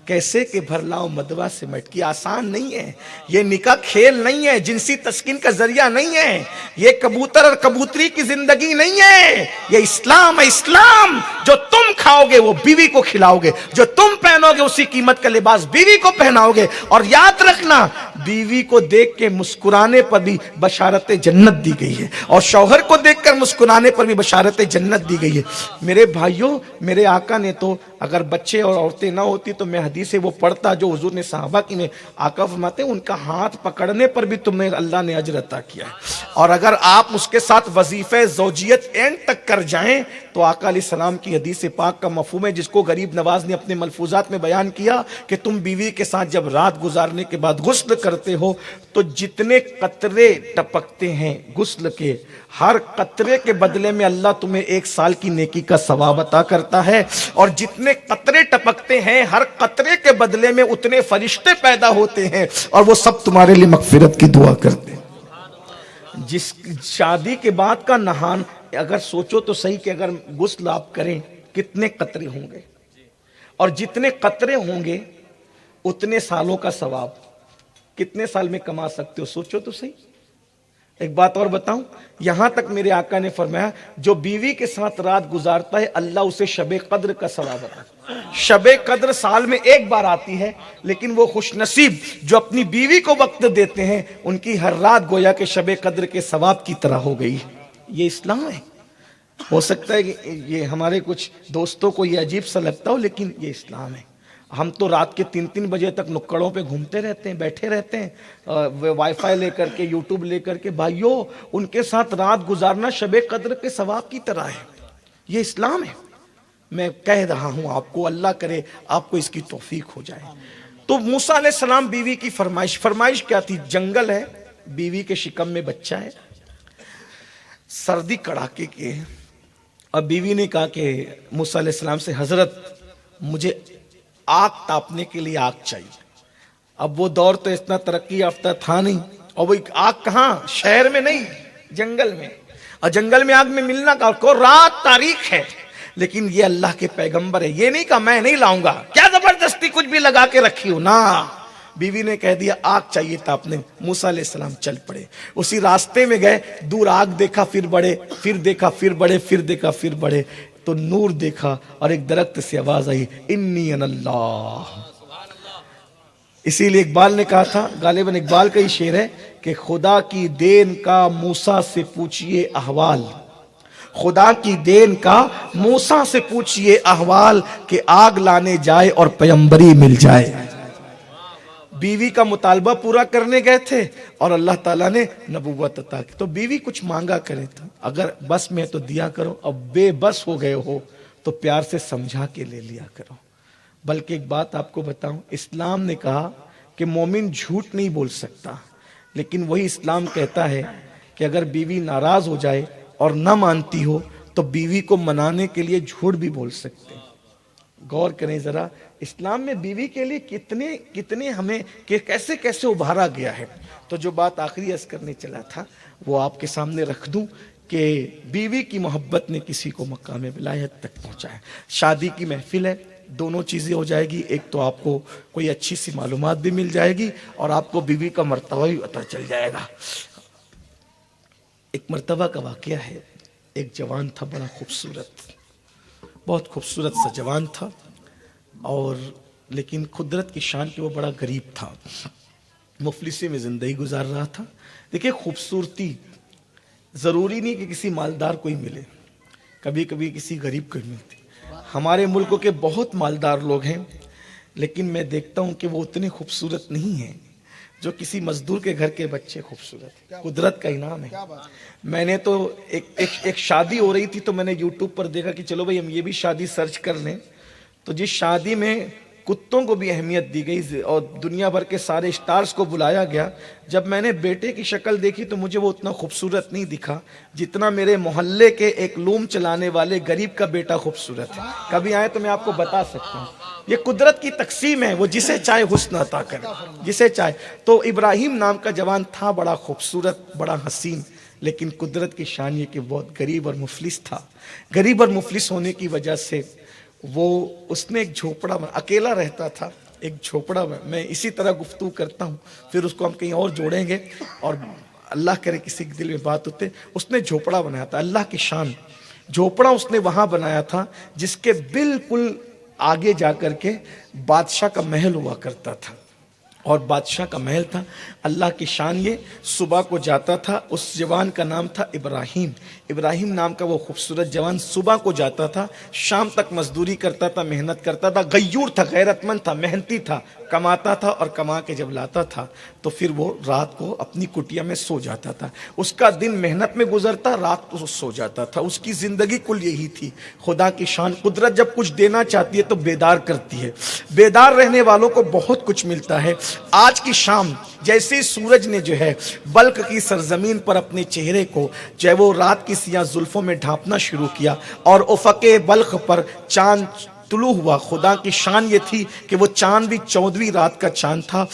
[SPEAKER 1] کیسے کہ بھر لاؤ مدوا سے مٹکی. آسان نہیں ہے یہ نکاح, کھیل نہیں ہے, جنسی تسکین کا ذریعہ نہیں ہے, یہ کبوتر اور کبوتری کی زندگی نہیں ہے, یہ اسلام ہے. اسلام جو تم کھاؤ گے وہ بیوی کو کھلاؤ گے, جو تم پہنو گے اسی قیمت کا لباس بیوی کو پہناؤ گے. اور یاد رکھنا بیوی کو دیکھ کے مسکرانے پر بھی بشارت جنت دی گئی ہے, اور شوہر کو دیکھ کر مسکرانے پر بھی بشارت جنت دی گئی ہے. میرے بھائیوں, میرے آقا نے تو اگر بچے اور عورتیں نہ ہوتی تو میں حدیث وہ پڑھتا جو حضور نے صحابہ کی نے. آقا فرماتے ہیں ان کا ہاتھ پکڑنے پر بھی تمہیں اللہ نے اجر عطا کیا ہے, اور اگر آپ اس کے ساتھ وظیفہ زوجیت اینڈ تک کر جائیں تو آقا علیہ السلام کی حدیث پاک کا مفہوم ہے جس کو غریب نواز نے اپنے ملفوظات میں بیان کیا کہ تم بیوی کے ساتھ جب رات گزارنے کے بعد غسل کرتے ہو تو جتنے قطرے ٹپکتے ہیں غسل کے, ہر قطرے کے بدلے میں اللہ تمہیں 1 سال کی نیکی کا ثواب عطا کرتا ہے, اور جتنے قطرے ٹپکتے ہیں ہر قطرے کے بدلے میں اتنے فرشتے پیدا ہوتے ہیں اور وہ سب تمہارے لیے مغفرت کی دعا کرتے ہیں. جس شادی کے بعد کا نہان اگر سوچو تو صحیح کہ اگر غسل آپ کریں کتنے قطرے ہوں گے، اور جتنے قطرے ہوں گے اتنے سالوں کا ثواب کتنے سال میں کما سکتے ہو، سوچو تو صحیح۔ ایک بات اور بتاؤں، یہاں تک میرے آقا نے فرمایا جو بیوی کے ساتھ رات گزارتا ہے اللہ اسے شب قدر کا ثواب عطا۔ شب قدر سال میں ایک بار آتی ہے، لیکن وہ خوش نصیب جو اپنی بیوی کو وقت دیتے ہیں ان کی ہر رات گویا کہ شب قدر کے ثواب کی طرح ہو گئی۔ یہ اسلام ہے۔ ہو سکتا ہے کہ یہ ہمارے کچھ دوستوں کو یہ عجیب سا لگتا ہو، لیکن یہ اسلام ہے۔ ہم تو رات کے 3 بجے تک نکڑوں پہ گھومتے رہتے ہیں، بیٹھے رہتے ہیں وائی فائی لے کر کے، یوٹیوب لے کر کے۔ بھائیو، ان کے ساتھ رات گزارنا شب قدر کے ثواب کی طرح ہے۔ یہ اسلام ہے۔ میں کہہ رہا ہوں آپ کو، اللہ کرے آپ کو اس کی توفیق ہو جائے۔ تو موسیٰ علیہ السلام بیوی کی فرمائش کیا تھی؟ جنگل ہے، بیوی کے شکم میں بچہ ہے، سردی کڑاکے کی ہے، اور بیوی نے کہا کہ موسیٰ علیہ السلام سے حضرت مجھے آگ تاپنے کے لیے آگ چاہیے۔ اب وہ دور تو اتنا ترقی یافتہ تھا نہیں، اور وہ آگ کہاں؟ شہر میں نہیں، جنگل میں۔ اور جنگل میں آگ میں ملنا کا کو رات تاریخ ہے، لیکن یہ اللہ کے پیغمبر ہے، یہ نہیں کہا میں نہیں لاؤں گا، کیا زبردستی کچھ بھی لگا کے رکھی ہو نا۔ بیوی نے کہہ دیا آگ چاہیے تاپنے۔ موسیٰ علیہ السلام چل پڑے، اسی راستے میں گئے، دور آگ دیکھا پھر بڑھے، پھر دیکھا پھر بڑھے، پھر دیکھا پھر بڑھے، تو نور دیکھا اور ایک درخت سے آواز آئی انی انا اللہ۔ اسی لیے اقبال نے کہا تھا، غالباً اقبال کا ہی شعر ہے کہ خدا کی دین کا موسیٰ سے پوچھئے احوال، خدا کی دین کا موسیٰ سے پوچھئے احوال، کہ آگ لانے جائے اور پیغمبری مل جائے۔ بیوی کا مطالبہ پورا کرنے گئے تھے اور اللہ تعالیٰ نے نبوت عطا کی۔ تو بیوی کچھ مانگا کرے تھا، اگر بس میں تو دیا کرو، اب بے بس ہو گئے ہو تو پیار سے سمجھا کے لے لیا کرو۔ بلکہ ایک بات آپ کو بتاؤں، اسلام نے کہا کہ مومن جھوٹ نہیں بول سکتا، لیکن وہی اسلام کہتا ہے کہ اگر بیوی ناراض ہو جائے اور نہ مانتی ہو تو بیوی کو منانے کے لیے جھوٹ بھی بول سکتے ہیں۔ غور کریں ذرا، اسلام میں بیوی کے لیے کتنے ہمیں کیسے کیسے ابھارا گیا ہے۔ تو جو بات آخری عرض کرنے چلا تھا وہ آپ کے سامنے رکھ دوں کہ بیوی کی محبت نے کسی کو مقام ولایت تک پہنچایا۔ شادی کی محفل ہے، دونوں چیزیں ہو جائے گی، ایک تو آپ کو کوئی اچھی سی معلومات بھی مل جائے گی اور آپ کو بیوی کا مرتبہ بھی پتہ چل جائے گا۔ ایک مرتبہ کا واقعہ ہے، ایک جوان تھا بڑا خوبصورت، بہت خوبصورت سا جوان تھا، اور لیکن قدرت کی شان کہ وہ بڑا غریب تھا، مفلسی میں زندگی گزار رہا تھا۔ دیکھیں خوبصورتی ضروری نہیں کہ کسی مالدار کو ہی ملے، کبھی کبھی کسی غریب کو ہی ملتی۔ ہمارے ملک کے بہت مالدار لوگ ہیں، لیکن میں دیکھتا ہوں کہ وہ اتنے خوبصورت نہیں ہیں جو کسی مزدور کے گھر کے بچے خوبصورت۔ قدرت کا انعام ہے۔ میں نے تو ایک شادی ہو رہی تھی تو میں نے یوٹیوب پر دیکھا کہ چلو بھائی ہم یہ بھی شادی سرچ کر لیں، تو جس شادی میں کتوں کو بھی اہمیت دی گئی اور دنیا بھر کے سارے سٹارز کو بلایا گیا، جب میں نے بیٹے کی شکل دیکھی تو مجھے وہ اتنا خوبصورت نہیں دکھا جتنا میرے محلے کے ایک لوم چلانے والے غریب کا بیٹا خوبصورت ہے۔ کبھی آئے تو میں آپ کو بتا سکتا ہوں، یہ قدرت کی تقسیم ہے، وہ جسے چاہے حسن عطا کرے، جسے چاہے۔ تو ابراہیم نام کا جوان تھا، بڑا خوبصورت، بڑا حسین، لیکن قدرت کی شان یہ کہ بہت غریب اور مفلس تھا۔ غریب اور مفلس ہونے کی وجہ سے وہ اس نے ایک جھوپڑا میں اکیلا رہتا تھا، ایک جھوپڑا میں اسی طرح گفتگو کرتا ہوں، پھر اس کو ہم کہیں اور جوڑیں گے اور اللہ کرے کسی کے دل میں بات ہوتے۔ اس نے جھوپڑا بنایا تھا، اللہ کی شان، جھوپڑا اس نے وہاں بنایا تھا جس کے بالکل آگے جا کر کے بادشاہ کا محل ہوا کرتا تھا، اور بادشاہ کا محل تھا۔ اللہ کی شان یہ صبح کو جاتا تھا، اس جوان کا نام تھا ابراہیم، ابراہیم نام کا وہ خوبصورت جوان صبح کو جاتا تھا، شام تک مزدوری کرتا تھا، محنت کرتا تھا، غیور تھا، غیرت مند تھا، محنتی تھا، کماتا تھا، اور کما کے جب لاتا تھا تو پھر وہ رات کو اپنی کٹیا میں سو جاتا تھا۔ اس کا دن محنت میں گزرتا، رات کو سو جاتا تھا، اس کی زندگی کل یہی تھی۔ خدا کی شان، قدرت جب کچھ دینا چاہتی ہے تو بیدار کرتی ہے، بیدار رہنے والوں کو بہت کچھ ملتا ہے۔ آج کی شام جیسے سورج نے جو ہے بلخ کی سرزمین پر اپنے چہرے کو جو ہے وہ رات کی سیاہ زلفوں میں ڈھانپنا شروع کیا، اور افق بلخ پر چاند طلوع ہوا. خدا کی شان یہ تھی کہ وہ چاند بھی 14ویں رات کا چاند تھا.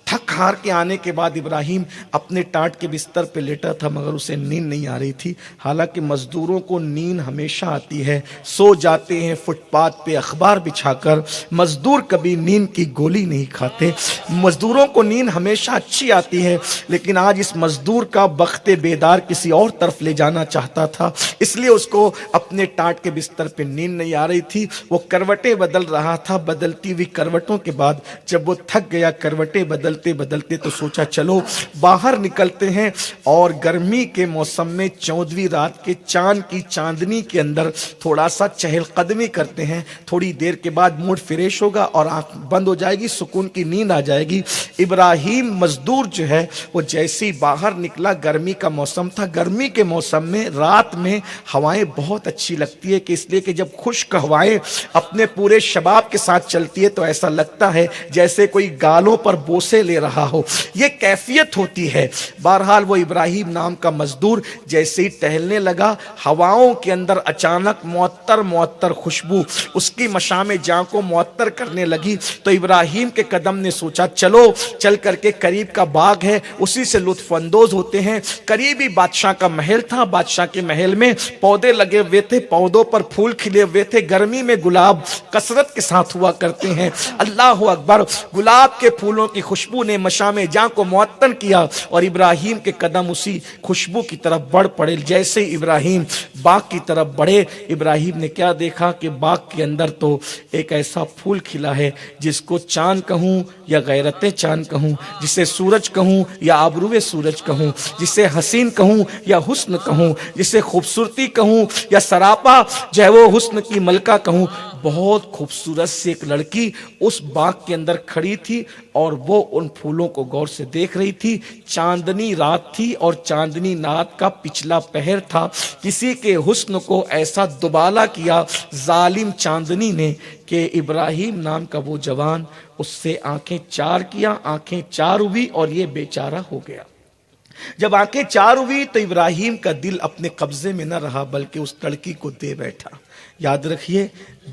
[SPEAKER 1] تھک ہار کے آنے کے بعد ابراہیم اپنے ٹاٹ کے بستر پہ لیٹا تھا مگر اسے نیند نہیں آ رہی تھی. حالانکہ مزدوروں کو نیند ہمیشہ آتی ہے, سو جاتے ہیں فٹ پاتھ پہ اخبار بچھا کر. مزدور کبھی نیند کی گولی نہیں کھاتے, مزدوروں کو نیند ہمیشہ اچھی آتی ہے. لیکن آج اس مزدور کا بخت بیدار کسی اور طرف لے جانا چاہتا تھا, اس لیے اس کو اپنے ٹاٹ کے بستر پہ نیند نہیں آ رہی تھی. وہ کروٹیں بدل رہا تھا. بدلتی ہوئی کروٹوں کے بعد جب وہ تھک گیا کروٹیں بدلتے بدلتے تو سوچا چلو باہر نکلتے ہیں اور گرمی کے موسم میں 14ویں رات کے چاند کی چاندنی کے اندر تھوڑا سا چہل قدمی کرتے ہیں. تھوڑی دیر کے بعد موڈ فریش ہوگا اور آنکھ بند ہو جائے گی, سکون کی نیند آ جائے گی. ابراہیم مزدور جو ہے وہ جیسے ہی باہر نکلا, گرمی کا موسم تھا. گرمی کے موسم میں رات میں ہوائیں بہت اچھی لگتی ہے, کہ اس لیے کہ جب خشک ہوائیں اپنے پورے شباب کے ساتھ چلتی ہے تو ایسا لگتا ہے جیسے کوئی گالوں پر بوسے لے رہا ہو, یہ کیفیت ہوتی ہے. بہرحال وہ ابراہیم نام کا مزدور جیسے ہی ٹہلنے لگا, ہواؤں کے اندر اچانک معطر معطر خوشبو اس کی مشام جاں کو معطر کرنے لگی. تو ابراہیم کے قدم نے سوچا چلو چل کر کے قریب کا باغ ہے اسی سے لطف اندوز ہوتے ہیں. قریبی بادشاہ کا محل تھا. بادشاہ کے محل میں پودے لگے ہوئے تھے, پودوں پر پھول کھلے ہوئے تھے. گرمی میں گلاب کثرت کے ساتھ ہوا کرتے ہیں. اللہ اکبر, گلاب کے پھولوں کی خوشبو نے مشام جاں کو معطر کیا اور ابراہیم کے قدم اسی خوشبو کی طرف بڑھ پڑے. جیسے ابراہیم باغ کی طرف بڑھے, ابراہیم نے کیا دیکھا کہ باغ کے اندر تو ایک ایسا پھول کھلا ہے جس کو چاند کہوں یا غیرت چاند کہوں, جسے سورج کہوں یا آبروئے سورج کہوں, جسے حسین کہوں یا حسن کہوں, جسے خوبصورتی کہوں یا سراپا جو ہے وہ حسن کی ملکہ کہوں. بہت خوبصورت سی ایک لڑکی اس باغ کے اندر کھڑی تھی اور وہ ان پھولوں کو غور سے دیکھ رہی تھی. چاندنی رات تھی اور چاندنی رات کا پچھلا پہر تھا. کسی کے حسن کو ایسا دوبالا کیا ظالم چاندنی نے کہ ابراہیم نام کا وہ جوان اس سے آنکھیں چار کیا, آنکھیں چار ہوئی اور یہ بیچارہ ہو گیا. جب آنکھیں چار ہوئی تو ابراہیم کا دل اپنے قبضے میں نہ رہا بلکہ اس لڑکی کو دے بیٹھا. یاد رکھیے,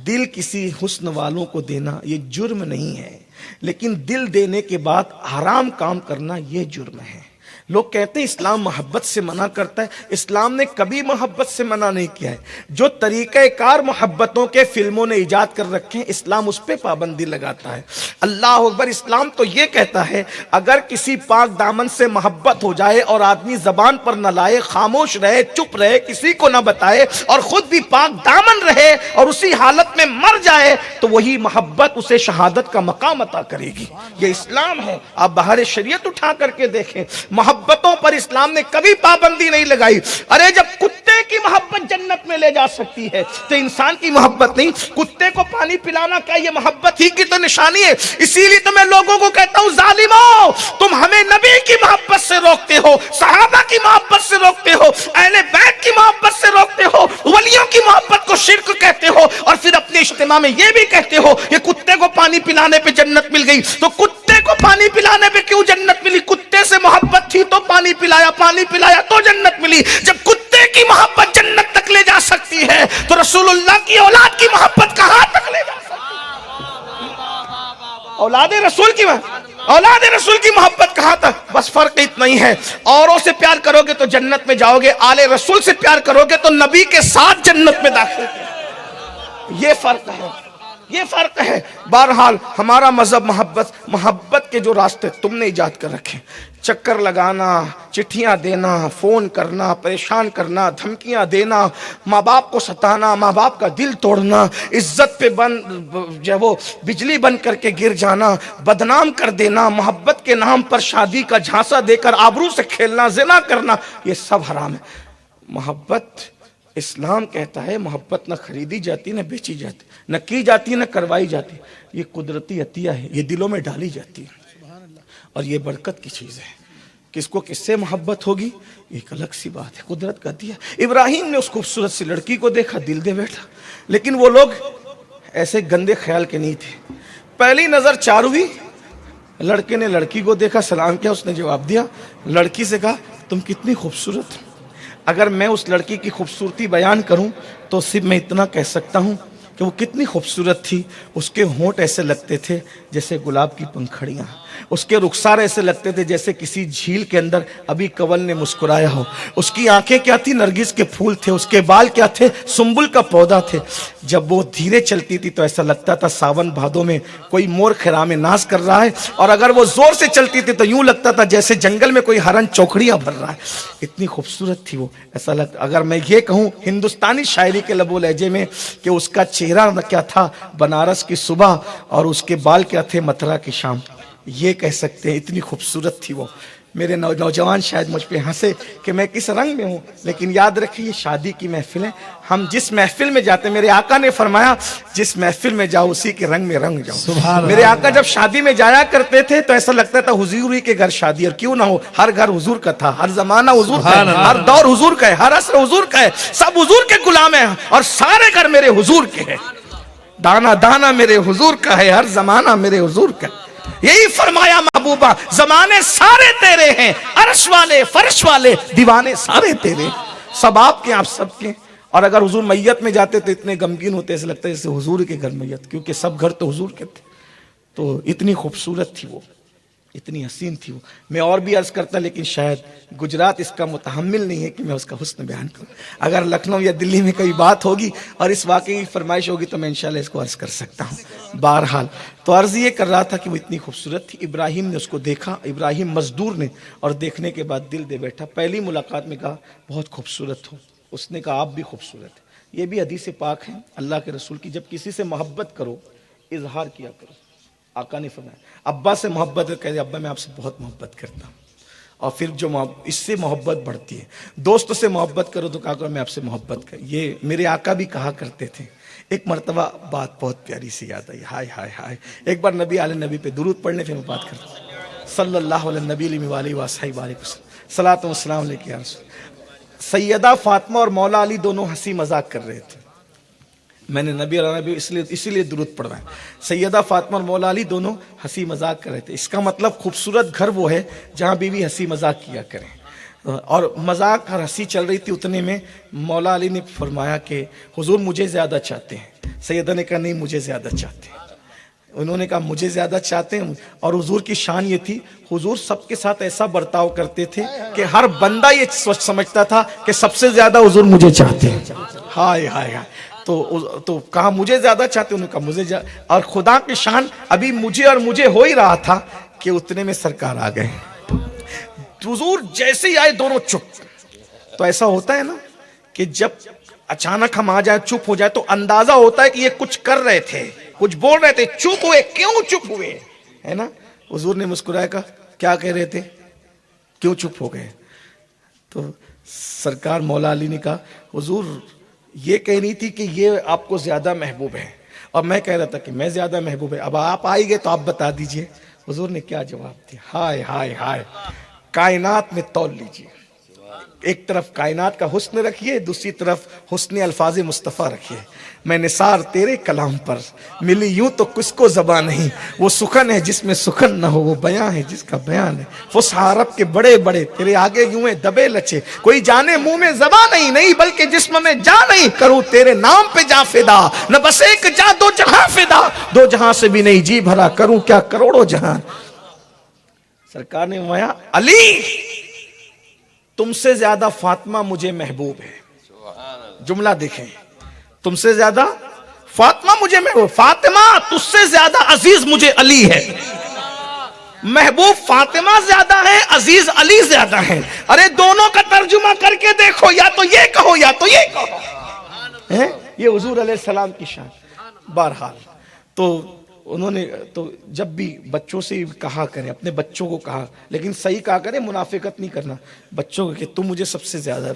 [SPEAKER 1] دل کسی حسن والوں کو دینا یہ جرم نہیں ہے, لیکن دل دینے کے بعد حرام کام کرنا یہ جرم ہے. لوگ کہتے ہیں اسلام محبت سے منع کرتا ہے. اسلام نے کبھی محبت سے منع نہیں کیا ہے. جو طریقہ کار محبتوں کے فلموں نے ایجاد کر رکھے ہیں اسلام اس پہ پابندی لگاتا ہے. اللہ اکبر, اسلام تو یہ کہتا ہے اگر کسی پاک دامن سے محبت ہو جائے اور آدمی زبان پر نہ لائے, خاموش رہے, چپ رہے, کسی کو نہ بتائے اور خود بھی پاک دامن رہے اور اسی حالت میں مر جائے تو وہی محبت اسے شہادت کا مقام عطا کرے گی. یہ اسلام ہے. آپ بہار شریعت اٹھا کر کے دیکھیں, محبتوں پر اسلام نے کبھی پابندی نہیں لگائی. ارے جب کتے کی محبت جنت میں لے جا سکتی ہے تو انسان کی محبت نہیں. کتے کو پانی پلانا کیا یہ محبت ہی کی تو نشانی ہے؟ اسی لیے تو میں لوگوں کو کہتا ہوں ظالموں, تم ہمیں نبی کی محبت سے روکتے ہو, صحابہ کی محبت سے روکتے ہو, اہل بیت کی محبت سے روکتے ہو, ولیوں کی محبت کو شرک کہتے ہو اور پھر اپنے اجتماع میں یہ بھی کہتے ہو کہ کتے کو پانی پلانے پہ جنت مل گئی. تو کتے کو پانی پلانے پہ کیوں جنت ملی؟ کتے سے محبت تھی تو پانی پلایا تو جنت ملی. جب کتے کی محبت جنت تک لے جا سکتی ہے تو رسول اللہ کی اولاد کی محبت کہاں تک لے جا سکتی ہے؟ اولاد رسول کی محبت کہاں تک؟ بس فرق اتنا ہی ہے, اوروں سے پیار کرو گے تو جنت میں جاؤ گے, آل رسول سے پیار کرو گے تو نبی کے ساتھ جنت میں داخل ہوگے. یہ فرق ہے, یہ فرق ہے. بہرحال ہمارا مذہب محبت کے جو راستے تم نے ایجاد کر رکھے, چکر لگانا, چٹھیاں دینا, فون کرنا, پریشان کرنا, دھمکیاں دینا, ماں باپ کو ستانا, ماں باپ کا دل توڑنا, عزت پہ جو وہ بجلی بن کر کے گر جانا, بدنام کر دینا, محبت کے نام پر شادی کا جھانسا دے کر آبرو سے کھیلنا, زنا کرنا, یہ سب حرام ہے. محبت اسلام کہتا ہے محبت نہ خریدی جاتی نہ بیچی جاتی, نہ کی جاتی نہ کروائی جاتی. یہ قدرتی عطیہ ہے, یہ دلوں میں ڈالی جاتی ہے اور یہ برکت کی چیز ہے. کس کو کس سے محبت ہوگی ایک الگ سی بات ہے, قدرت کا عطیہ. ابراہیم نے اس خوبصورت سی لڑکی کو دیکھا, دل دے بیٹھا. لیکن وہ لوگ ایسے گندے خیال کے نہیں تھے. پہلی نظر چار ہوئی, لڑکے نے لڑکی کو دیکھا, سلام کیا, اس نے جواب دیا. لڑکی سے کہا تم کتنی خوبصورت. اگر میں اس لڑکی کی خوبصورتی بیان کروں تو صرف میں اتنا کہہ سکتا ہوں کہ وہ کتنی خوبصورت تھی. اس کے ہونٹ ایسے لگتے تھے جیسے گلاب کی پنکھڑیاں, اس کے رخسار ایسے لگتے تھے جیسے کسی جھیل کے اندر ابھی کنول نے مسکرایا ہو. اس کی آنکھیں کیا تھی؟ نرگس کے پھول تھے. اس کے بال کیا تھے؟ سنبل کا پودا تھے. جب وہ دھیرے چلتی تھی تو ایسا لگتا تھا ساون بھادوں میں کوئی مور خرام ناز کر رہا ہے, اور اگر وہ زور سے چلتی تھی تو یوں لگتا تھا جیسے جنگل میں کوئی ہرن چوکڑیاں بھر رہا ہے. اتنی خوبصورت تھی وہ. ایسا لگتا, اگر میں یہ کہوں ہندوستانی شاعری کے لب و لہجے میں کہ اس کا چہرہ کیا تھا؟ بنارس کی صبح, اور اس کے بال کیا تھے؟ متھرا کی شام. یہ کہہ سکتے ہیں اتنی خوبصورت تھی وہ. میرے نوجوان شاید مجھ پہ ہنسے کہ میں کس رنگ میں ہوں, لیکن یاد رکھیے یہ شادی کی محفل ہے. ہم جس محفل میں جاتے ہیں, میرے آقا نے فرمایا جس محفل میں جاؤ اسی کے رنگ میں رنگ جاؤ. میرے آقا جب شادی میں جایا کرتے تھے تو ایسا لگتا تھا حضور ہی کے گھر شادی, اور کیوں نہ ہو, ہر گھر حضور کا تھا, ہر زمانہ حضور کا ہے, ہر دور حضور کا ہے, ہر عصر حضور کا ہے, سب حضور کے غلام ہیں, اور سارے گھر میرے حضور کے ہیں. دانا دانا میرے حضور کا ہے, ہر زمانہ میرے حضور کا ہے. یہی فرمایا محبوبہ, زمانے سارے تیرے ہیں, عرش والے فرش والے دیوانے سارے تیرے, سب آپ کے, آپ سب کے. اور اگر حضور میت میں جاتے تو اتنے غمگین ہوتے, ایسے لگتا ہے جیسے حضور کے گھر میت, کیونکہ سب گھر تو حضور کے تھے. تو اتنی خوبصورت تھی وہ, اتنی حسین تھی وہ. میں اور بھی عرض کرتا لیکن شاید گجرات اس کا متحمل نہیں ہے کہ میں اس کا حسن بیان کروں. اگر لکھنؤ یا دلی میں کوئی بات ہوگی اور اس واقعے کی فرمائش ہوگی تو میں انشاءاللہ اس کو عرض کر سکتا ہوں. بہرحال تو عرض یہ کر رہا تھا کہ وہ اتنی خوبصورت تھی. ابراہیم نے اس کو دیکھا, ابراہیم مزدور نے, اور دیکھنے کے بعد دل دے بیٹھا. پہلی ملاقات میں کہا بہت خوبصورت ہو. اس نے کہا آپ بھی خوبصورت ہیں. یہ بھی حدیث پاک ہے اللہ کے رسول کی, جب کسی سے محبت کرو اظہار کیا کرو. آقا نے فرمایا ابا سے محبت ہے, کہتے ابا میں آپ سے بہت محبت کرتا ہوں, اور پھر جو اس سے محبت بڑھتی ہے. دوست سے محبت کرو تو کہا کرو میں آپ سے محبت کر. یہ میرے آقا بھی کہا کرتے تھے. ایک مرتبہ بات بہت پیاری سی یاد آئی, ہائے ہائے ہائے. ایک بار نبی علیہ نبی پہ درود پڑھنے پھر میں بات کرتا ہوں. صلی اللہ علیہ نبی علیہ وصحبہ علیہ وسلم, صلاۃ و السلام علیک یا رسول. سیدہ فاطمہ اور مولا علی دونوں ہنسی مذاق کر رہے تھے. میں نے نبی علیہ نبی اسی لیے درود پڑھ رہا ہے. سیدہ فاطمہ اور مولا علی دونوں ہنسی مذاق کر رہے تھے. اس کا مطلب خوبصورت گھر وہ ہے جہاں بیوی ہنسی مذاق کیا کریں. اور مذاق اور ہنسی چل رہی تھی, اتنے میں مولا علی نے فرمایا کہ حضور مجھے زیادہ چاہتے ہیں. سیدہ نے کہا نہیں مجھے زیادہ چاہتے ہیں. انہوں نے کہا مجھے زیادہ چاہتے ہیں. اور حضور کی شان یہ تھی, حضور سب کے ساتھ ایسا برتاؤ کرتے تھے کہ ہر بندہ یہ سمجھتا تھا کہ سب سے زیادہ حضور مجھے چاہتے ہیں. ہائے ہائے ہائے. تو کہا مجھے زیادہ چاہتے, انہوں نے کہا مجھے اور خدا کی شان ابھی مجھے اور مجھے ہو ہی رہا تھا کہ اتنے میں سرکار آ گئے. حضور جیسے ہی آئے دونوں چپ. تو ایسا ہوتا ہے نا کہ جب اچانک ہم آ جائیں چپ ہو جائے تو اندازہ ہوتا ہے کہ یہ کچھ کر رہے تھے, کچھ بول رہے تھے, چپ ہوئے, کیوں چپ ہوئے, ہے نا. حضور نے مسکرایا, کہا کیا کہہ رہے تھے, کیوں چپ ہو گئے. تو سرکار مولا علی نے کہا حضور یہ کہہ رہی تھی کہ یہ آپ کو زیادہ محبوب ہے, اور میں کہہ رہا تھا کہ میں زیادہ محبوب ہے. اب آپ آئی گئے تو آپ بتا دیجئے. حضور نے کیا جواب دیا, ہائے ہائے ہائے. کائنات میں تول لیجئے, ایک طرف کائنات کا حسن رکھیے, دوسری طرف حسن الفاظ مصطفیٰ رکھیے. میں نثار تیرے کلام پر ملی یوں تو کس کو زبان نہیں. وہ سخن ہے جس میں سخن نہ ہو, وہ بیان ہے جس کا بیان ہے. فصحى عرب کے بڑے بڑے تیرے آگے یوں ہیں دبے لچے. کوئی جانے منہ میں زبان نہیں بلکہ جسم میں جان نہیں. کروں تیرے نام پہ جا فدا, نہ بس ایک جا دو جہاں فدا. دو جہاں سے بھی نہیں جی بھرا, کروں کیا کروڑوں جہاں. سرکار نے فرمایا علی تم سے زیادہ فاطمہ مجھے محبوب ہے. جملہ دیکھیں, تم سے زیادہ فاطمہ مجھے محبوب. فاطمہ تجھ سے زیادہ عزیز مجھے علی ہے. محبوب فاطمہ زیادہ ہے, عزیز علی زیادہ ہے. ارے دونوں کا ترجمہ کر کے دیکھو, یا تو یہ کہو یا تو یہ کہو. یہ حضور علیہ السلام کی شان. بہرحال تو انہوں نے تو جب بھی بچوں سے کہا کریں, اپنے بچوں کو کہا, لیکن صحیح کہا کریں, منافقت نہیں کرنا بچوں کو کہ تم مجھے سب سے زیادہ.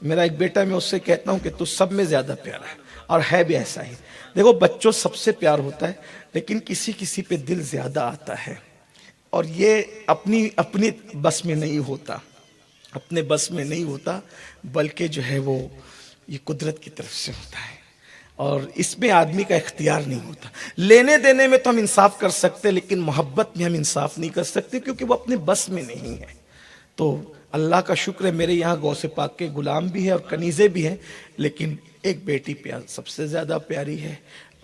[SPEAKER 1] میرا ایک بیٹا, میں اس سے کہتا ہوں کہ تو سب میں زیادہ پیارا ہے, اور ہے بھی ایسا ہی. دیکھو بچوں سب سے پیار ہوتا ہے, لیکن کسی کسی پہ دل زیادہ آتا ہے, اور یہ اپنی بس میں نہیں ہوتا, اپنے بس میں نہیں ہوتا, بلکہ جو ہے وہ یہ قدرت کی طرف سے ہوتا ہے, اور اس میں آدمی کا اختیار نہیں ہوتا. لینے دینے میں تو ہم انصاف کر سکتے, لیکن محبت میں ہم انصاف نہیں کر سکتے, کیونکہ وہ اپنے بس میں نہیں ہے. تو اللہ کا شکر ہے میرے یہاں غوث پاک کے غلام بھی ہیں اور کنیزیں بھی ہیں، لیکن ایک بیٹی پیار سب سے زیادہ پیاری ہے،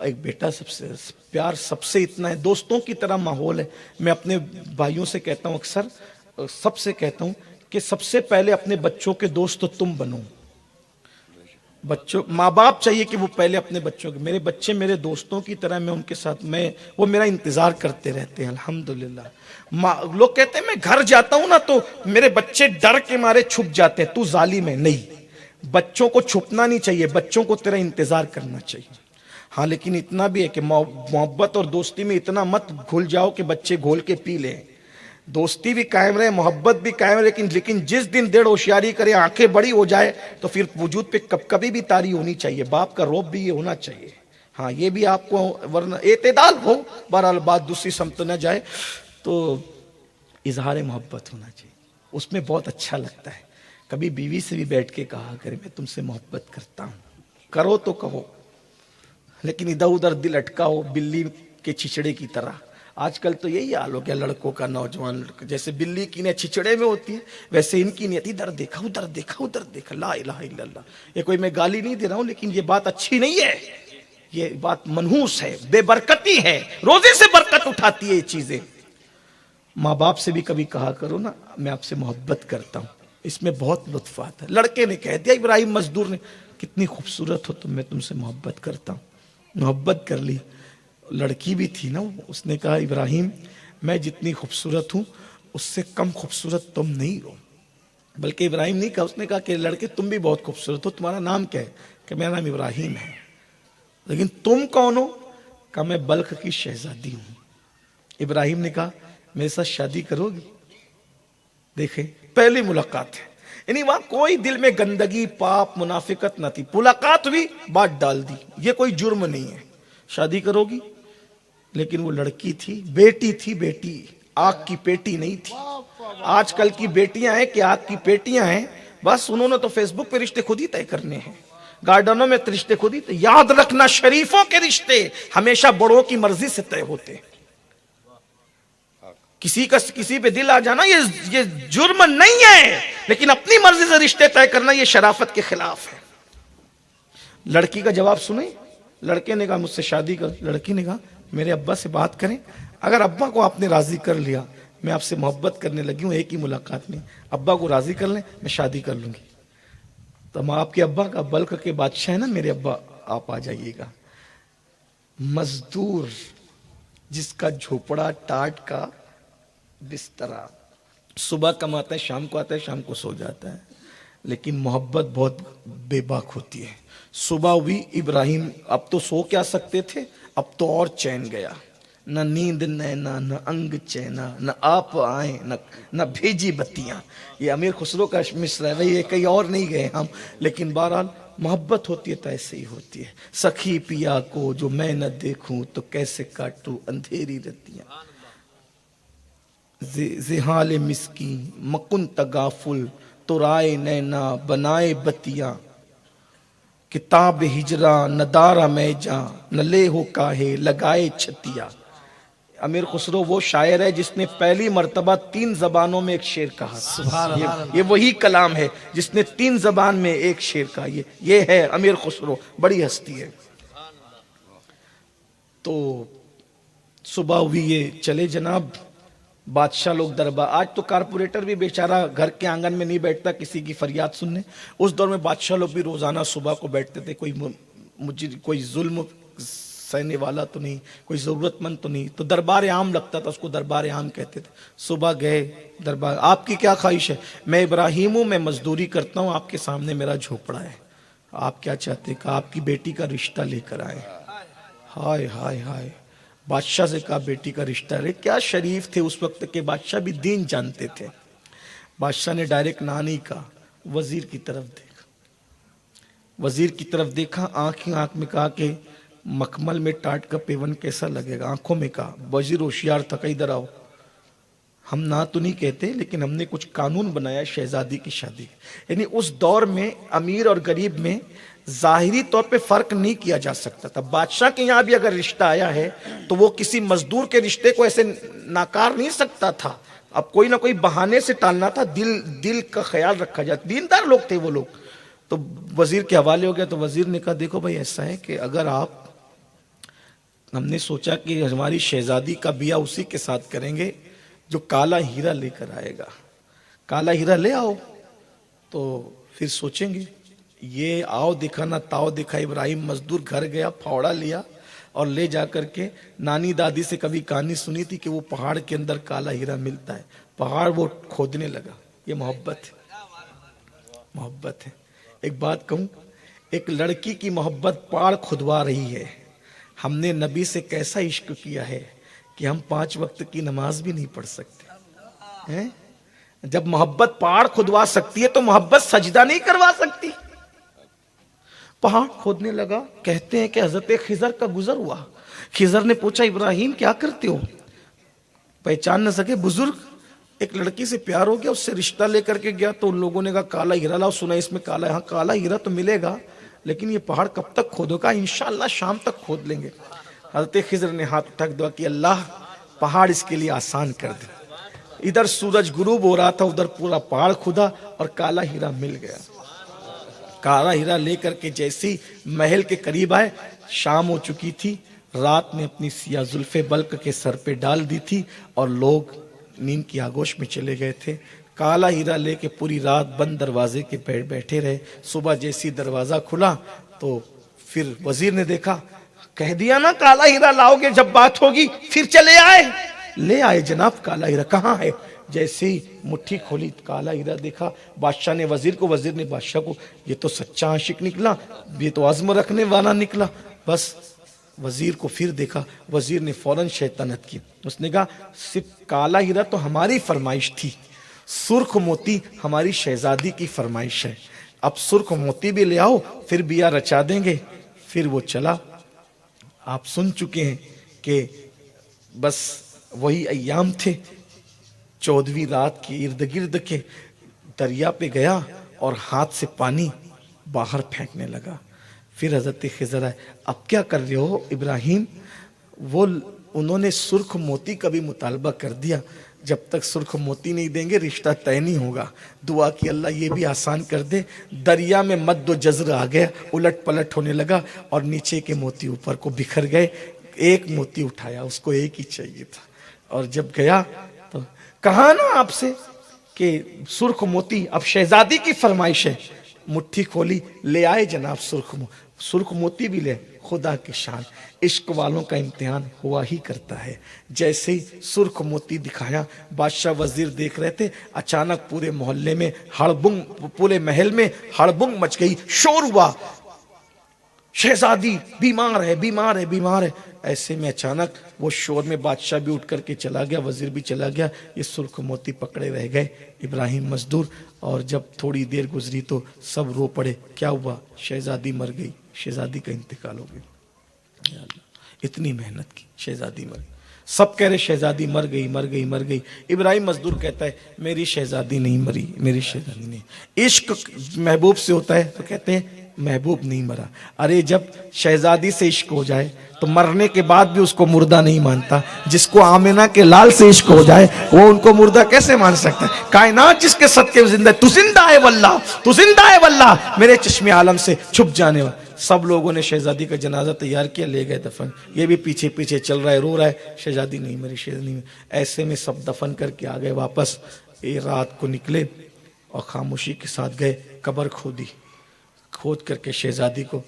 [SPEAKER 1] ایک بیٹا سب سے پیار سب سے اتنا ہے، دوستوں کی طرح ماحول ہے۔ میں اپنے بھائیوں سے کہتا ہوں، اکثر سب سے کہتا ہوں کہ سب سے پہلے اپنے بچوں کے دوست تو تم بنو۔ بچوں، ماں باپ چاہیے کہ وہ پہلے اپنے بچوں کے، میرے بچے میرے دوستوں کی طرح، میں ان کے ساتھ، وہ میرا انتظار کرتے رہتے ہیں الحمدللہ۔ لوگ کہتے ہیں میں گھر جاتا ہوں نا تو میرے بچے ڈر کے مارے چھپ جاتے ہیں، تو ظالم ہے۔ نہیں، بچوں کو چھپنا نہیں چاہیے، بچوں کو تیرا انتظار کرنا چاہیے۔ ہاں لیکن اتنا بھی ہے کہ محبت اور دوستی میں اتنا مت گھل جاؤ کہ بچے گھول کے پی لیں۔ دوستی بھی قائم رہے، محبت بھی قائم رہے، لیکن جس دن دیر ہوشیاری کرے، آنکھیں بڑی ہو جائے، تو پھر وجود پہ کبھی بھی طاری ہونی چاہیے۔ باپ کا روب بھی یہ ہونا چاہیے، ہاں یہ بھی آپ کو، ورنہ اعتدال ہو، بہرحال بات دوسری سمت نہ جائے، تو اظہار محبت ہونا چاہیے، اس میں بہت اچھا لگتا ہے۔ کبھی بیوی سے بھی بیٹھ کے کہا کرے میں تم سے محبت کرتا ہوں، کرو تو کہو، لیکن ادھر ادھر دل اٹکا ہو بلی کے چھچڑے کی طرح۔ آج کل تو یہی حال ہو گیا لڑکوں کا، نوجوان لڑکے، جیسے بلی کی نیت چھچڑے میں ہوتی ہے ویسے ان کی نیت ادھر دیکھا ادھر دیکھا ادھر دیکھا۔ لا الہ الا اللہ، یہ کوئی میں گالی نہیں دے رہا ہوں، لیکن یہ بات اچھی نہیں ہے، یہ بات منحوس ہے، بے برکتی ہے، روزے سے برکت اٹھاتی ہے یہ چیزیں۔ ماں باپ سے بھی کبھی کہا کرو نا میں آپ سے محبت کرتا ہوں، اس میں بہت لطف آتا ہے۔ لڑکے نے کہہ دیا، ابراہیم مزدور نے، کتنی خوبصورت ہو تم، میں تم سے محبت کرتا ہوں۔ محبت کر لی، لڑکی بھی تھی نا، اس نے کہا ابراہیم میں جتنی خوبصورت ہوں اس سے کم خوبصورت تم نہیں ہو۔ بلکہ ابراہیم نہیں کہا، اس نے کہا کہ لڑکے تم بھی بہت خوبصورت ہو، تمہارا نام کیا ہے؟ کہ میرا نام ابراہیم ہے۔ لیکن تم کون ہو؟ کہا میں بلخ کی شہزادی ہوں۔ ابراہیم نے کہا میرے ساتھ شادی کرو گی؟ دیکھیں پہلی ملاقات ہے، یعنی وہاں کوئی دل میں گندگی پاپ منافقت نہ تھی، ملاقات ہوئی بات ڈال دی، یہ کوئی جرم نہیں ہے، شادی کرو گی؟ لیکن وہ لڑکی تھی، بیٹی تھی، بیٹی آگ کی پیٹی نہیں تھی۔ آج کل کی بیٹیاں ہیں کہ آگ کی پیٹیاں ہیں، بس انہوں نے تو فیس بک پہ رشتے خود ہی طے کرنے ہیں، گارڈنوں میں رشتے خود ہی طے۔ یاد رکھنا شریفوں کے رشتے ہمیشہ بڑوں کی مرضی سے طے ہوتے ہیں۔ کسی پہ دل آ جانا یہ جرم نہیں ہے، لیکن اپنی مرضی سے رشتے طے کرنا یہ شرافت کے خلاف ہے۔ لڑکی کا جواب سنیں، لڑکے نے کہا مجھ سے شادی کر، لڑکی نے کہا میرے ابا سے بات کریں، اگر ابا کو آپ نے راضی کر لیا میں آپ سے محبت کرنے لگی ہوں، ایک ہی ملاقات میں، ابا کو راضی کر لیں میں شادی کر لوں گی۔ تو آپ کے ابا کا بلخ کے بادشاہ ہے نا میرے ابا، آپ آ جائیے گا۔ مزدور جس کا جھوپڑا ٹاٹ کا بسترا، صبح کماتا ہے شام کو آتا ہے، شام کو سو جاتا ہے، لیکن محبت بہت بے باک ہوتی ہے۔ صبح ہوئی، ابراہیم اب تو سو کیا سکتے تھے، اب تو اور چین گیا، نہ نیند نینا نہ انگ چینا، نہ آپ آئیں نہ بھیجی بتیاں۔ یہ امیر خسرو کا مصرع ہے، یہ کہیں اور نہیں گئے ہم، لیکن بہرحال محبت ہوتی ہے تو ایسے ہی ہوتی ہے۔ سخی پیا کو جو میں نہ دیکھوں تو کیسے کاٹوں اندھیری رتیاں، زحال مسکین مکن تغافل تو رائے نینا بنائے بتیاں، کتاب ہجرا نہ دارا میں جاں نہ لے ہو کاہے لگائے چھتیا۔ امیر خسرو وہ شاعر ہے جس نے پہلی مرتبہ 3 زبانوں میں ایک شعر کہا، یہ وہی کلام ہے جس نے 3 زبان میں ایک شعر کہا، یہ ہے امیر خسرو، بڑی ہستی ہے۔ تو صبح ہوئی ہے، چلے جناب بادشاہ لوگ دربار، آج تو کارپوریٹر بھی بیچارہ گھر کے آنگن میں نہیں بیٹھتا کسی کی فریاد سننے، اس دور میں بادشاہ لوگ بھی روزانہ صبح کو بیٹھتے تھے، کوئی ظلم سہنے والا تو نہیں، کوئی ضرورت مند تو نہیں، تو دربار عام لگتا تھا، اس کو دربار عام کہتے تھے۔ صبح گئے دربار، آپ کی کیا خواہش ہے؟ میں ابراہیم ہوں، میں مزدوری کرتا ہوں، آپ کے سامنے میرا جھوپڑا ہے، آپ کیا چاہتے ہیں؟ کہا آپ کی بیٹی کا رشتہ لے کر آئے۔ ہائے ہائے ہائے، بادشاہ سے کہا بیٹی کا رشتہ ہے، کیا شریف تھے اس وقت کے بادشاہ، بھی دین جانتے تھے۔ بادشاہ نے ڈائریکٹ نہ نہیں کہا، وزیر کی طرف دیکھا، وزیر کی طرف دیکھا، آنکھ میں کہا کہ مکمل میں ٹاٹ کا پیون کیسا لگے گا، آنکھوں میں کہا۔ وزیر ہوشیار تھا، کہ ادھر آؤ، ہم نہ تو نہیں کہتے لیکن ہم نے کچھ قانون بنایا شہزادی کی شادی، یعنی اس دور میں امیر اور غریب میں ظاہری طور پہ فرق نہیں کیا جا سکتا تھا۔ بادشاہ کے یہاں بھی اگر رشتہ آیا ہے تو وہ کسی مزدور کے رشتے کو ایسے ناکار نہیں سکتا تھا، اب کوئی نہ کوئی بہانے سے ٹالنا تھا، دل کا خیال رکھا جائے. دیندار لوگ تھے وہ لوگ. تو وزیر کے حوالے ہو گیا. تو وزیر نے کہا دیکھو بھائی ایسا ہے کہ اگر ہم نے سوچا کہ ہماری شہزادی کا بیاہ اسی کے ساتھ کریں گے جو کالا ہیرا لے کر آئے گا. کالا ہیرا لے آؤ تو پھر سوچیں گے. یہ آؤ دکھا نہ تاؤ دکھا. ابراہیم مزدور گھر گیا، پھاوڑا لیا اور لے جا کر کے نانی دادی سے کبھی کہانی سنی تھی کہ وہ پہاڑ کے اندر کالا ہیرا ملتا ہے. پہاڑ وہ کھودنے لگا. یہ محبت ہے، محبت ہے. ایک بات کہوں، ایک لڑکی کی محبت پہاڑ کھدوا رہی ہے. ہم نے نبی سے کیسا عشق کیا ہے کہ ہم 5 وقت کی نماز بھی نہیں پڑھ سکتے ہیں؟ جب محبت پہاڑ کھدوا سکتی ہے تو محبت سجدہ نہیں کروا سکتی. پہاڑ کھودنے لگا. کہتے ہیں کہ حضرت خضر کا گزر ہوا. خضر نے پوچھا ابراہیم کیا کرتے ہو؟ پہچان نہ سکے. بزرگ ایک لڑکی سے پیار ہو گیا، اس سے رشتہ لے کر کے گیا. تو ان لوگوں نے کہا کالا ہیرا لاؤ. سنا اس میں کالا، ہاں کالا ہیرا تو ملے گا لیکن یہ پہاڑ کب تک کھودو گا؟ انشاءاللہ شام تک کھود لیں گے. حضرت خضر نے ہاتھ اٹھا کے دعا کی اللہ پہاڑ اس کے لیے آسان کر دے. ادھر سورج غروب ہو رہا تھا، ادھر پورا پہاڑ کھدا اور کالا ہیرا مل گیا. کالا ہیرا لے کر کے جیسی محل کے قریب آئے، شام ہو چکی تھی. رات نے اپنی سیاہ زلفیں بلک کے سر پہ ڈال دی تھی اور لوگ نیند کی آگوش میں چلے گئے تھے. کالا ہیرا لے کے پوری رات بند دروازے کے بیٹھے رہے. صبح جیسی دروازہ کھلا تو پھر وزیر نے دیکھا، کہہ دیا نا کالا ہیرا لاؤ گے جب بات ہوگی. پھر چلے آئے، لے آئے جناب کالا ہیرا. کہاں ہے؟ جیسے ہی مٹھی کھولی کالا ہیرا دیکھا. بادشاہ نے وزیر کو، وزیر نے بادشاہ کو. یہ تو سچا عاشق نکلا، یہ تو عزم رکھنے والا نکلا. بس وزیر کو پھر دیکھا. وزیر نے فوراً شیطنت کی. اس نے کہا صرف کالا ہیرا تو ہماری فرمائش تھی، سرخ موتی ہماری شہزادی کی فرمائش ہے. اب سرخ موتی بھی لے آؤ پھر بیاہ رچا دیں گے. پھر وہ چلا. آپ سن چکے ہیں کہ بس وہی ایام تھے. 14ویں رات کے ارد گرد کے دریا پہ گیا اور ہاتھ سے پانی باہر پھینکنے لگا. پھر حضرت خضر آئے. اب کیا کر رہے ہو ابراہیم؟ انہوں نے سرخ موتی کا بھی مطالبہ کر دیا. جب تک سرخ موتی نہیں دیں گے رشتہ طے نہیں ہوگا. دعا کی اللہ یہ بھی آسان کر دے. دریا میں مد و جزر آ گیا، الٹ پلٹ ہونے لگا اور نیچے کے موتی اوپر کو بکھر گئے. ایک موتی اٹھایا، اس کو ایک ہی چاہیے تھا. اور جب گیا تو کہا نا آپ سے کہ سرخ موتی اب شہزادی کی فرمائش ہے. مٹھی کھولی، لے آئے جناب سرخ موتی بھی لے. خدا کی شان، عشق والوں کا امتحان ہوا ہی کرتا ہے. جیسے ہی سرخ موتی دکھایا، بادشاہ وزیر دیکھ رہے تھے. اچانک پورے محلے میں پورے محل میں ہڑبنگ مچ گئی، شور ہوا، شہزادی بیمار ہے بیمار ہے بیمار ہے. ایسے میں اچانک وہ شور میں بادشاہ بھی اٹھ کر کے چلا گیا، وزیر بھی چلا گیا. یہ سرخ موتی پکڑے رہ گئے ابراہیم مزدور. اور جب تھوڑی دیر گزری تو سب رو پڑے. کیا ہوا؟ شہزادی مر گئی، شہزادی کا انتقال ہو گیا. یا اللہ، اتنی محنت کی، شہزادی مر گئی. سب کہہ رہے شہزادی مر گئی مر گئی مر گئی. ابراہیم مزدور کہتا ہے میری شہزادی نہیں مری، میری شہزادی نہیں. عشق محبوب سے ہوتا ہے تو کہتے ہیں محبوب نہیں مرا. ارے جب شہزادی سے عشق ہو جائے تو مرنے کے بعد بھی اس کو مردہ نہیں مانتا. جس کو آمنہ کے لال سے عشق ہو جائے وہ ان کو مردہ کیسے مان سکتا ہے؟ کائنات جس کے صدقے زندہ ہے. تو زندہ ہے واللہ، تو زندہ ہے واللہ، میرے چشم عالم سے چھپ جانے والا. سب لوگوں نے شہزادی کا جنازہ تیار کیا، لے گئے دفن. یہ بھی پیچھے پیچھے چل رہا ہے، رو رہا ہے شہزادی نہیں میری شہزادی نہیں. ایسے میں سب دفن کر کے آ گئے واپس. یہ رات کو نکلے اور خاموشی کے ساتھ گئے، قبر کھودی. کھود کر کے شہزادی کو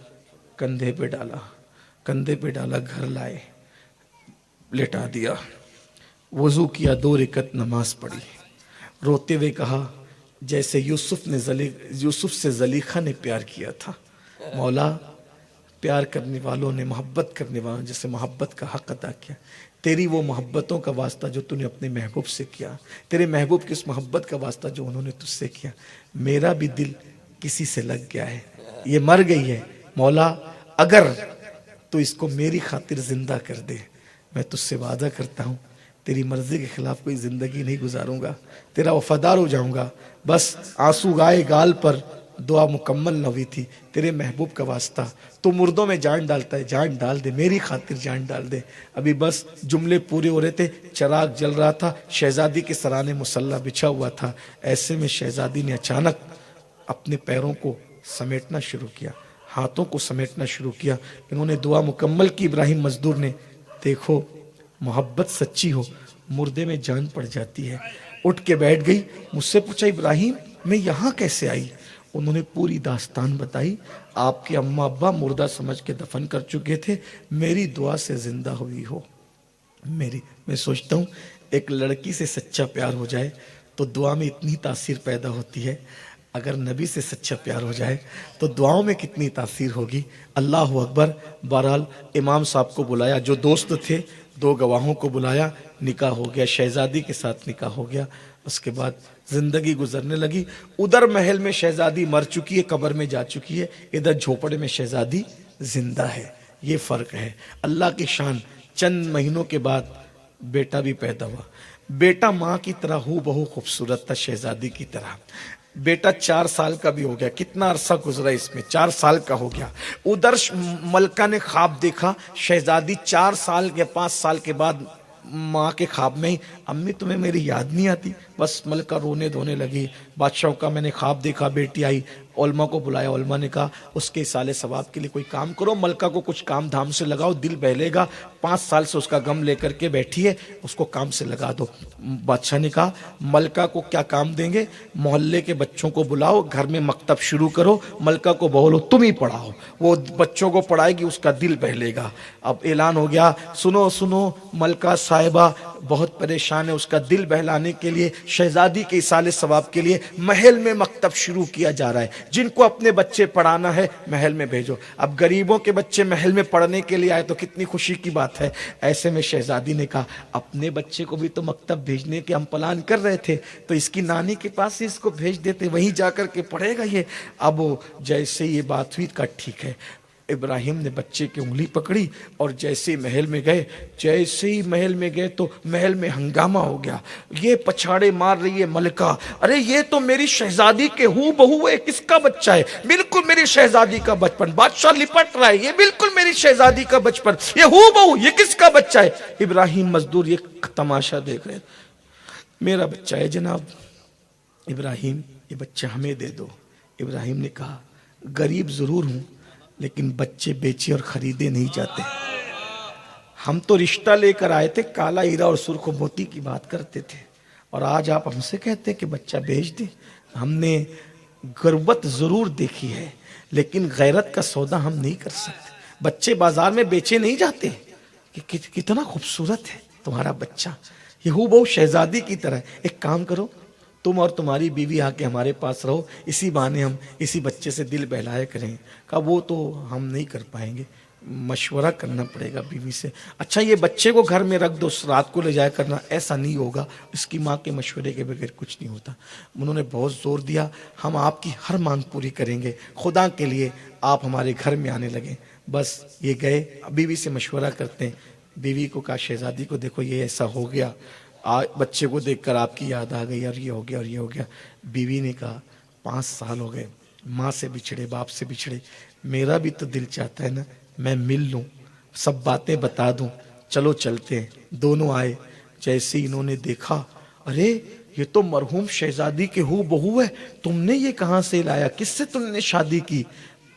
[SPEAKER 1] کندھے پہ ڈالا، گھر لائے، لٹا دیا. وضو کیا، 2 رکعت نماز پڑھی. روتے ہوئے کہا جیسے یوسف سے زلیخا نے پیار کیا تھا. مولا پیار کرنے والوں نے، محبت کرنے والوں جیسے محبت کا حق ادا کیا. تیری وہ محبتوں کا واسطہ جو تو نے اپنے محبوب سے کیا، تیرے محبوب کی اس محبت کا واسطہ جو انہوں نے تجھ سے کیا. میرا بھی دل کسی سے لگ گیا ہے، یہ مر گئی ہے. مولا اگر تو اس کو میری خاطر زندہ کر دے، میں تجھ سے وعدہ کرتا ہوں تیری مرضی کے خلاف کوئی زندگی نہیں گزاروں گا، تیرا وفادار ہو جاؤں گا. بس آنسو گائے گال پر دعا مکمل نہ ہوئی تھی، تیرے محبوب کا واسطہ، تو مردوں میں جان ڈالتا ہے، جان ڈال دے، میری خاطر جان ڈال دے۔ ابھی بس جملے پورے ہو رہے تھے، چراغ جل رہا تھا، شہزادی کے سرانے مصلی بچھا ہوا تھا، ایسے میں شہزادی نے اچانک اپنے پیروں کو سمیٹنا شروع کیا، ہاتھوں کو سمیٹنا شروع کیا۔ انہوں نے دعا مکمل کی، ابراہیم مزدور نے۔ دیکھو محبت سچی ہو مردے میں جان پڑ جاتی ہے۔ اٹھ کے بیٹھ گئی، مجھ سے پوچھا ابراہیم میں یہاں کیسے آئی؟ انہوں نے پوری داستان بتائی۔ آپ کے اماں ابا مردہ سمجھ کے دفن کر چکے تھے، میری دعا سے زندہ ہوئی ہو۔ میں سوچتا ہوں ایک لڑکی سے سچا پیار ہو جائے تو دعا میں اتنی تاثیر پیدا ہوتی ہے، اگر نبی سے سچا پیار ہو جائے تو دعاؤں میں کتنی تاثیر ہوگی۔ اللہ اکبر۔ بہرحال امام صاحب کو بلایا، جو دوست تھے 2 گواہوں کو بلایا، نکاح ہو گیا، شہزادی کے ساتھ نکاح ہو گیا۔ اس کے بعد زندگی گزرنے لگی۔ ادھر محل میں شہزادی مر چکی ہے، قبر میں جا چکی ہے، ادھر جھوپڑے میں شہزادی زندہ ہے۔ یہ فرق ہے۔ اللہ کی شان۔ چند مہینوں کے بعد بیٹا بھی پیدا ہوا۔ بیٹا ماں کی طرح ہو بہو خوبصورت تھا، شہزادی کی طرح۔ بیٹا 4 سال کا بھی ہو گیا، کتنا عرصہ گزرا اس میں، 4 سال کا ہو گیا۔ ادھر ملکہ نے خواب دیکھا، شہزادی 4 سال یا 5 سال کے بعد ماں کے خواب میں ہی، امی تمہیں میری یاد نہیں آتی؟ بس ملکہ رونے دھونے لگی۔ بادشاہ کا میں نے خواب دیکھا، بیٹی آئی، علماء کو بلایا، علماء نے کہا اس کے اصالے ثواب کے لیے کوئی کام کرو، ملکہ کو کچھ کام دھام سے لگاؤ، دل بہلے گا، 5 سال سے اس کا غم لے کر کے بیٹھی ہے، اس کو کام سے لگا دو۔ بادشاہ نے کہا ملکہ کو کیا کام دیں گے؟ محلے کے بچوں کو بلاؤ، گھر میں مکتب شروع کرو، ملکہ کو بولو تم ہی پڑھاؤ، وہ بچوں کو پڑھائے گی، اس کا دل بہلے گا۔ اب اعلان ہو گیا، سنو سنو، ملکہ صاحبہ بہت پریشان ہے، اس کا دل بہلانے کے لیے، شہزادی کے اصالے ثواب کے لیے محل میں مکتب شروع کیا جا رہا ہے، جن کو اپنے بچے پڑھانا ہے محل میں بھیجو۔ اب غریبوں کے بچے محل میں پڑھنے کے لیے آئے تو کتنی خوشی کی بات ہے۔ ایسے میں شہزادی نے کہا اپنے بچے کو بھی تو مکتب بھیجنے کے ہم پلان کر رہے تھے، تو اس کی نانی کے پاس ہی اس کو بھیج دیتے، وہیں جا کر کے پڑھے گا یہ۔ اب جیسے یہ بات ہوئی کا ٹھیک ہے، ابراہیم نے بچے کی انگلی پکڑی اور جیسے محل میں گئے تو محل میں ہنگامہ ہو گیا۔ یہ پچھاڑے مار رہی ہے ملکہ، ارے یہ تو میری شہزادی کے ہو بہو ہے، کس کا بچہ ہے؟ بالکل میری شہزادی کا بچپن۔ بادشاہ لپٹ رہا ہے، یہ بالکل میری شہزادی کا بچپن، یہ ہو بہو، یہ کس کا بچہ ہے؟ ابراہیم مزدور یہ تماشا دیکھ رہے، میرا بچہ ہے جناب۔ ابراہیم یہ بچہ ہمیں دے دو۔ ابراہیم نے کہا غریب ضرور ہوں لیکن بچے بیچے اور خریدے نہیں جاتے، ہم تو رشتہ لے کر آئے تھے، کالا ہیرا اور سرخ موتی کی بات کرتے تھے، اور آج آپ ہم سے کہتے کہ بچہ بیچ دیں۔ ہم نے غربت ضرور دیکھی ہے لیکن غیرت کا سودا ہم نہیں کر سکتے۔ بچے بازار میں بیچے نہیں جاتے۔ کہ کتنا خوبصورت ہے تمہارا بچہ، یہ ہو بہو شہزادی کی طرح۔ ایک کام کرو، تم اور تمہاری بیوی آ کے ہمارے پاس رہو، اسی بہانے ہم اسی بچے سے دل بہلایا کریں۔ کہا وہ تو ہم نہیں کر پائیں گے، مشورہ کرنا پڑے گا بیوی سے۔ اچھا یہ بچے کو گھر میں رکھ دو، رات کو لے جایا کرنا، ایسا نہیں ہوگا، اس کی ماں کے مشورے کے بغیر کچھ نہیں ہوتا۔ انہوں نے بہت زور دیا، ہم آپ کی ہر مانگ پوری کریں گے، خدا کے لیے آپ ہمارے گھر میں آنے لگیں۔ بس یہ گئے، بیوی سے مشورہ کرتے ہیں۔ بیوی کو کہا شہزادی کو دیکھو یہ ایسا ہو گیا، بچے کو دیکھ کر آپ کی یاد آ گئی، اور یہ ہو گیا اور یہ ہو گیا۔ بیوی نے کہا 5 سال ہو گئے ماں سے بچھڑے، باپ سے بچھڑے، میرا بھی تو دل چاہتا ہے نا میں مل لوں، سب باتیں بتا دوں، چلو چلتے ہیں۔ دونوں آئے، جیسے انہوں نے دیکھا ارے یہ تو مرحوم شہزادی کے ہو بہو ہے، تم نے یہ کہاں سے لایا، کس سے تم نے شادی کی؟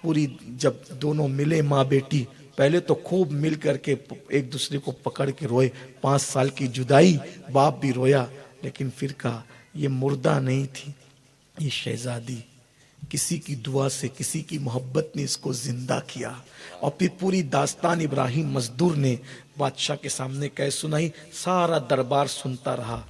[SPEAKER 1] پوری جب دونوں ملے ماں بیٹی، پہلے تو خوب مل کر کے ایک دوسرے کو پکڑ کے روئے، 5 سال کی جدائی، باپ بھی رویا، لیکن پھر کہا یہ مردہ نہیں تھی، یہ شہزادی، کسی کی دعا سے، کسی کی محبت نے اس کو زندہ کیا۔ اور پھر پوری داستان ابراہیم مزدور نے بادشاہ کے سامنے کہہ سنائی، سارا دربار سنتا رہا۔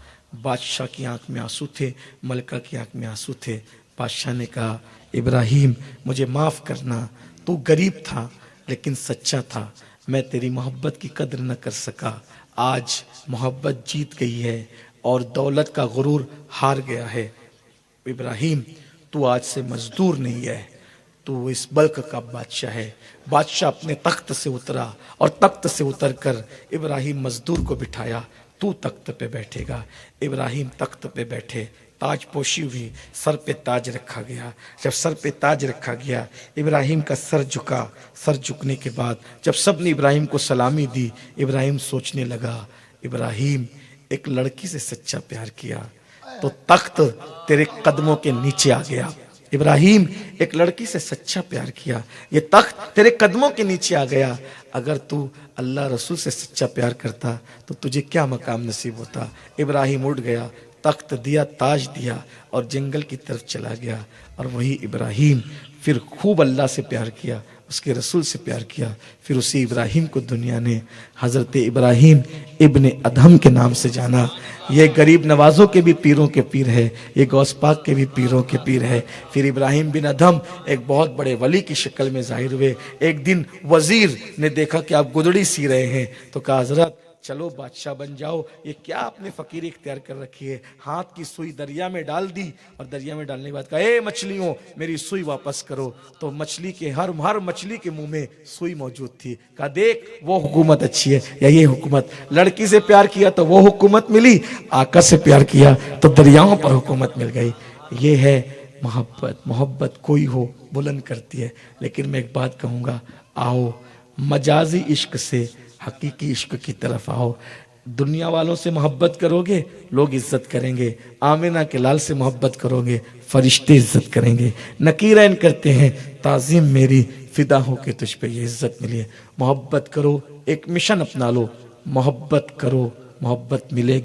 [SPEAKER 1] بادشاہ کی آنکھ میں آنسو تھے، ملکہ کی آنکھ میں آنسو تھے۔ بادشاہ نے کہا ابراہیم مجھے معاف کرنا، تو غریب تھا لیکن سچا تھا، میں تیری محبت کی قدر نہ کر سکا، آج محبت جیت گئی ہے اور دولت کا غرور ہار گیا ہے۔ ابراہیم تو آج سے مزدور نہیں ہے، تو اس ملک کا بادشاہ ہے۔ بادشاہ اپنے تخت سے اترا اور تخت سے اتر کر ابراہیم مزدور کو بٹھایا، تو تخت پہ بیٹھے گا۔ ابراہیم تخت پہ بیٹھے، تاج پوشی ہوئی، سر پہ تاج رکھا گیا۔ جب سر پہ تاج رکھا گیا، ابراہیم کا سر جھکا۔ سر جھکنے کے بعد جب سب نے ابراہیم کو سلامی دی، ابراہیم سوچنے لگا، ابراہیم ایک لڑکی سے سچا پیار کیا تو تخت تیرے قدموں کے نیچے آ گیا۔ ابراہیم ایک لڑکی سے سچا پیار کیا، یہ تخت تیرے قدموں کے نیچے آ گیا۔ اگر تو اللہ رسول سے سچا پیار کرتا تو تجھے کیا مقام نصیب ہوتا۔ ابراہیم اٹھ گیا، تخت دیا، تاج دیا اور جنگل کی طرف چلا گیا۔ اور وہی ابراہیم پھر خوب اللہ سے پیار کیا، اس کے رسول سے پیار کیا۔ پھر اسی ابراہیم کو دنیا نے حضرت ابراہیم ابن ادہم کے نام سے جانا۔ یہ غریب نوازوں کے بھی پیروں کے پیر ہے، یہ غوث پاک کے بھی پیروں کے پیر ہے۔ پھر ابراہیم بن ادہم ایک بہت بڑے ولی کی شکل میں ظاہر ہوئے۔ ایک دن وزیر نے دیکھا کہ آپ گدڑی سی رہے ہیں تو کہا حضرت چلو بادشاہ بن جاؤ، یہ کیا آپ نے فقیری اختیار کر رکھی ہے۔ ہاتھ کی سوئی دریا میں ڈال دی اور دریا میں ڈالنے کے بعد کہا اے مچھلیوں میری سوئی واپس کرو۔ تو مچھلی کے ہر مچھلی کے منہ میں سوئی موجود تھی۔ کہا دیکھ وہ حکومت اچھی ہے یا یہ حکومت۔ لڑکی سے پیار کیا تو وہ حکومت ملی، آقا سے پیار کیا تو دریاؤں پر حکومت مل گئی۔ یہ ہے محبت۔ محبت کوئی ہو بلند کرتی ہے، لیکن میں ایک بات کہوں گا، آؤ مجازی عشق سے حقیقی عشق کی طرف آؤ۔ دنیا والوں سے محبت کرو گے لوگ عزت کریں گے، آمنہ کے لال سے محبت کرو گے فرشتے عزت کریں گے۔ نکیرین کرتے ہیں تعظیم میری فدا ہو کے تجھ پہ یہ عزت ملی ہے۔ محبت کرو، ایک مشن اپنا لو، محبت کرو، محبت ملے گی۔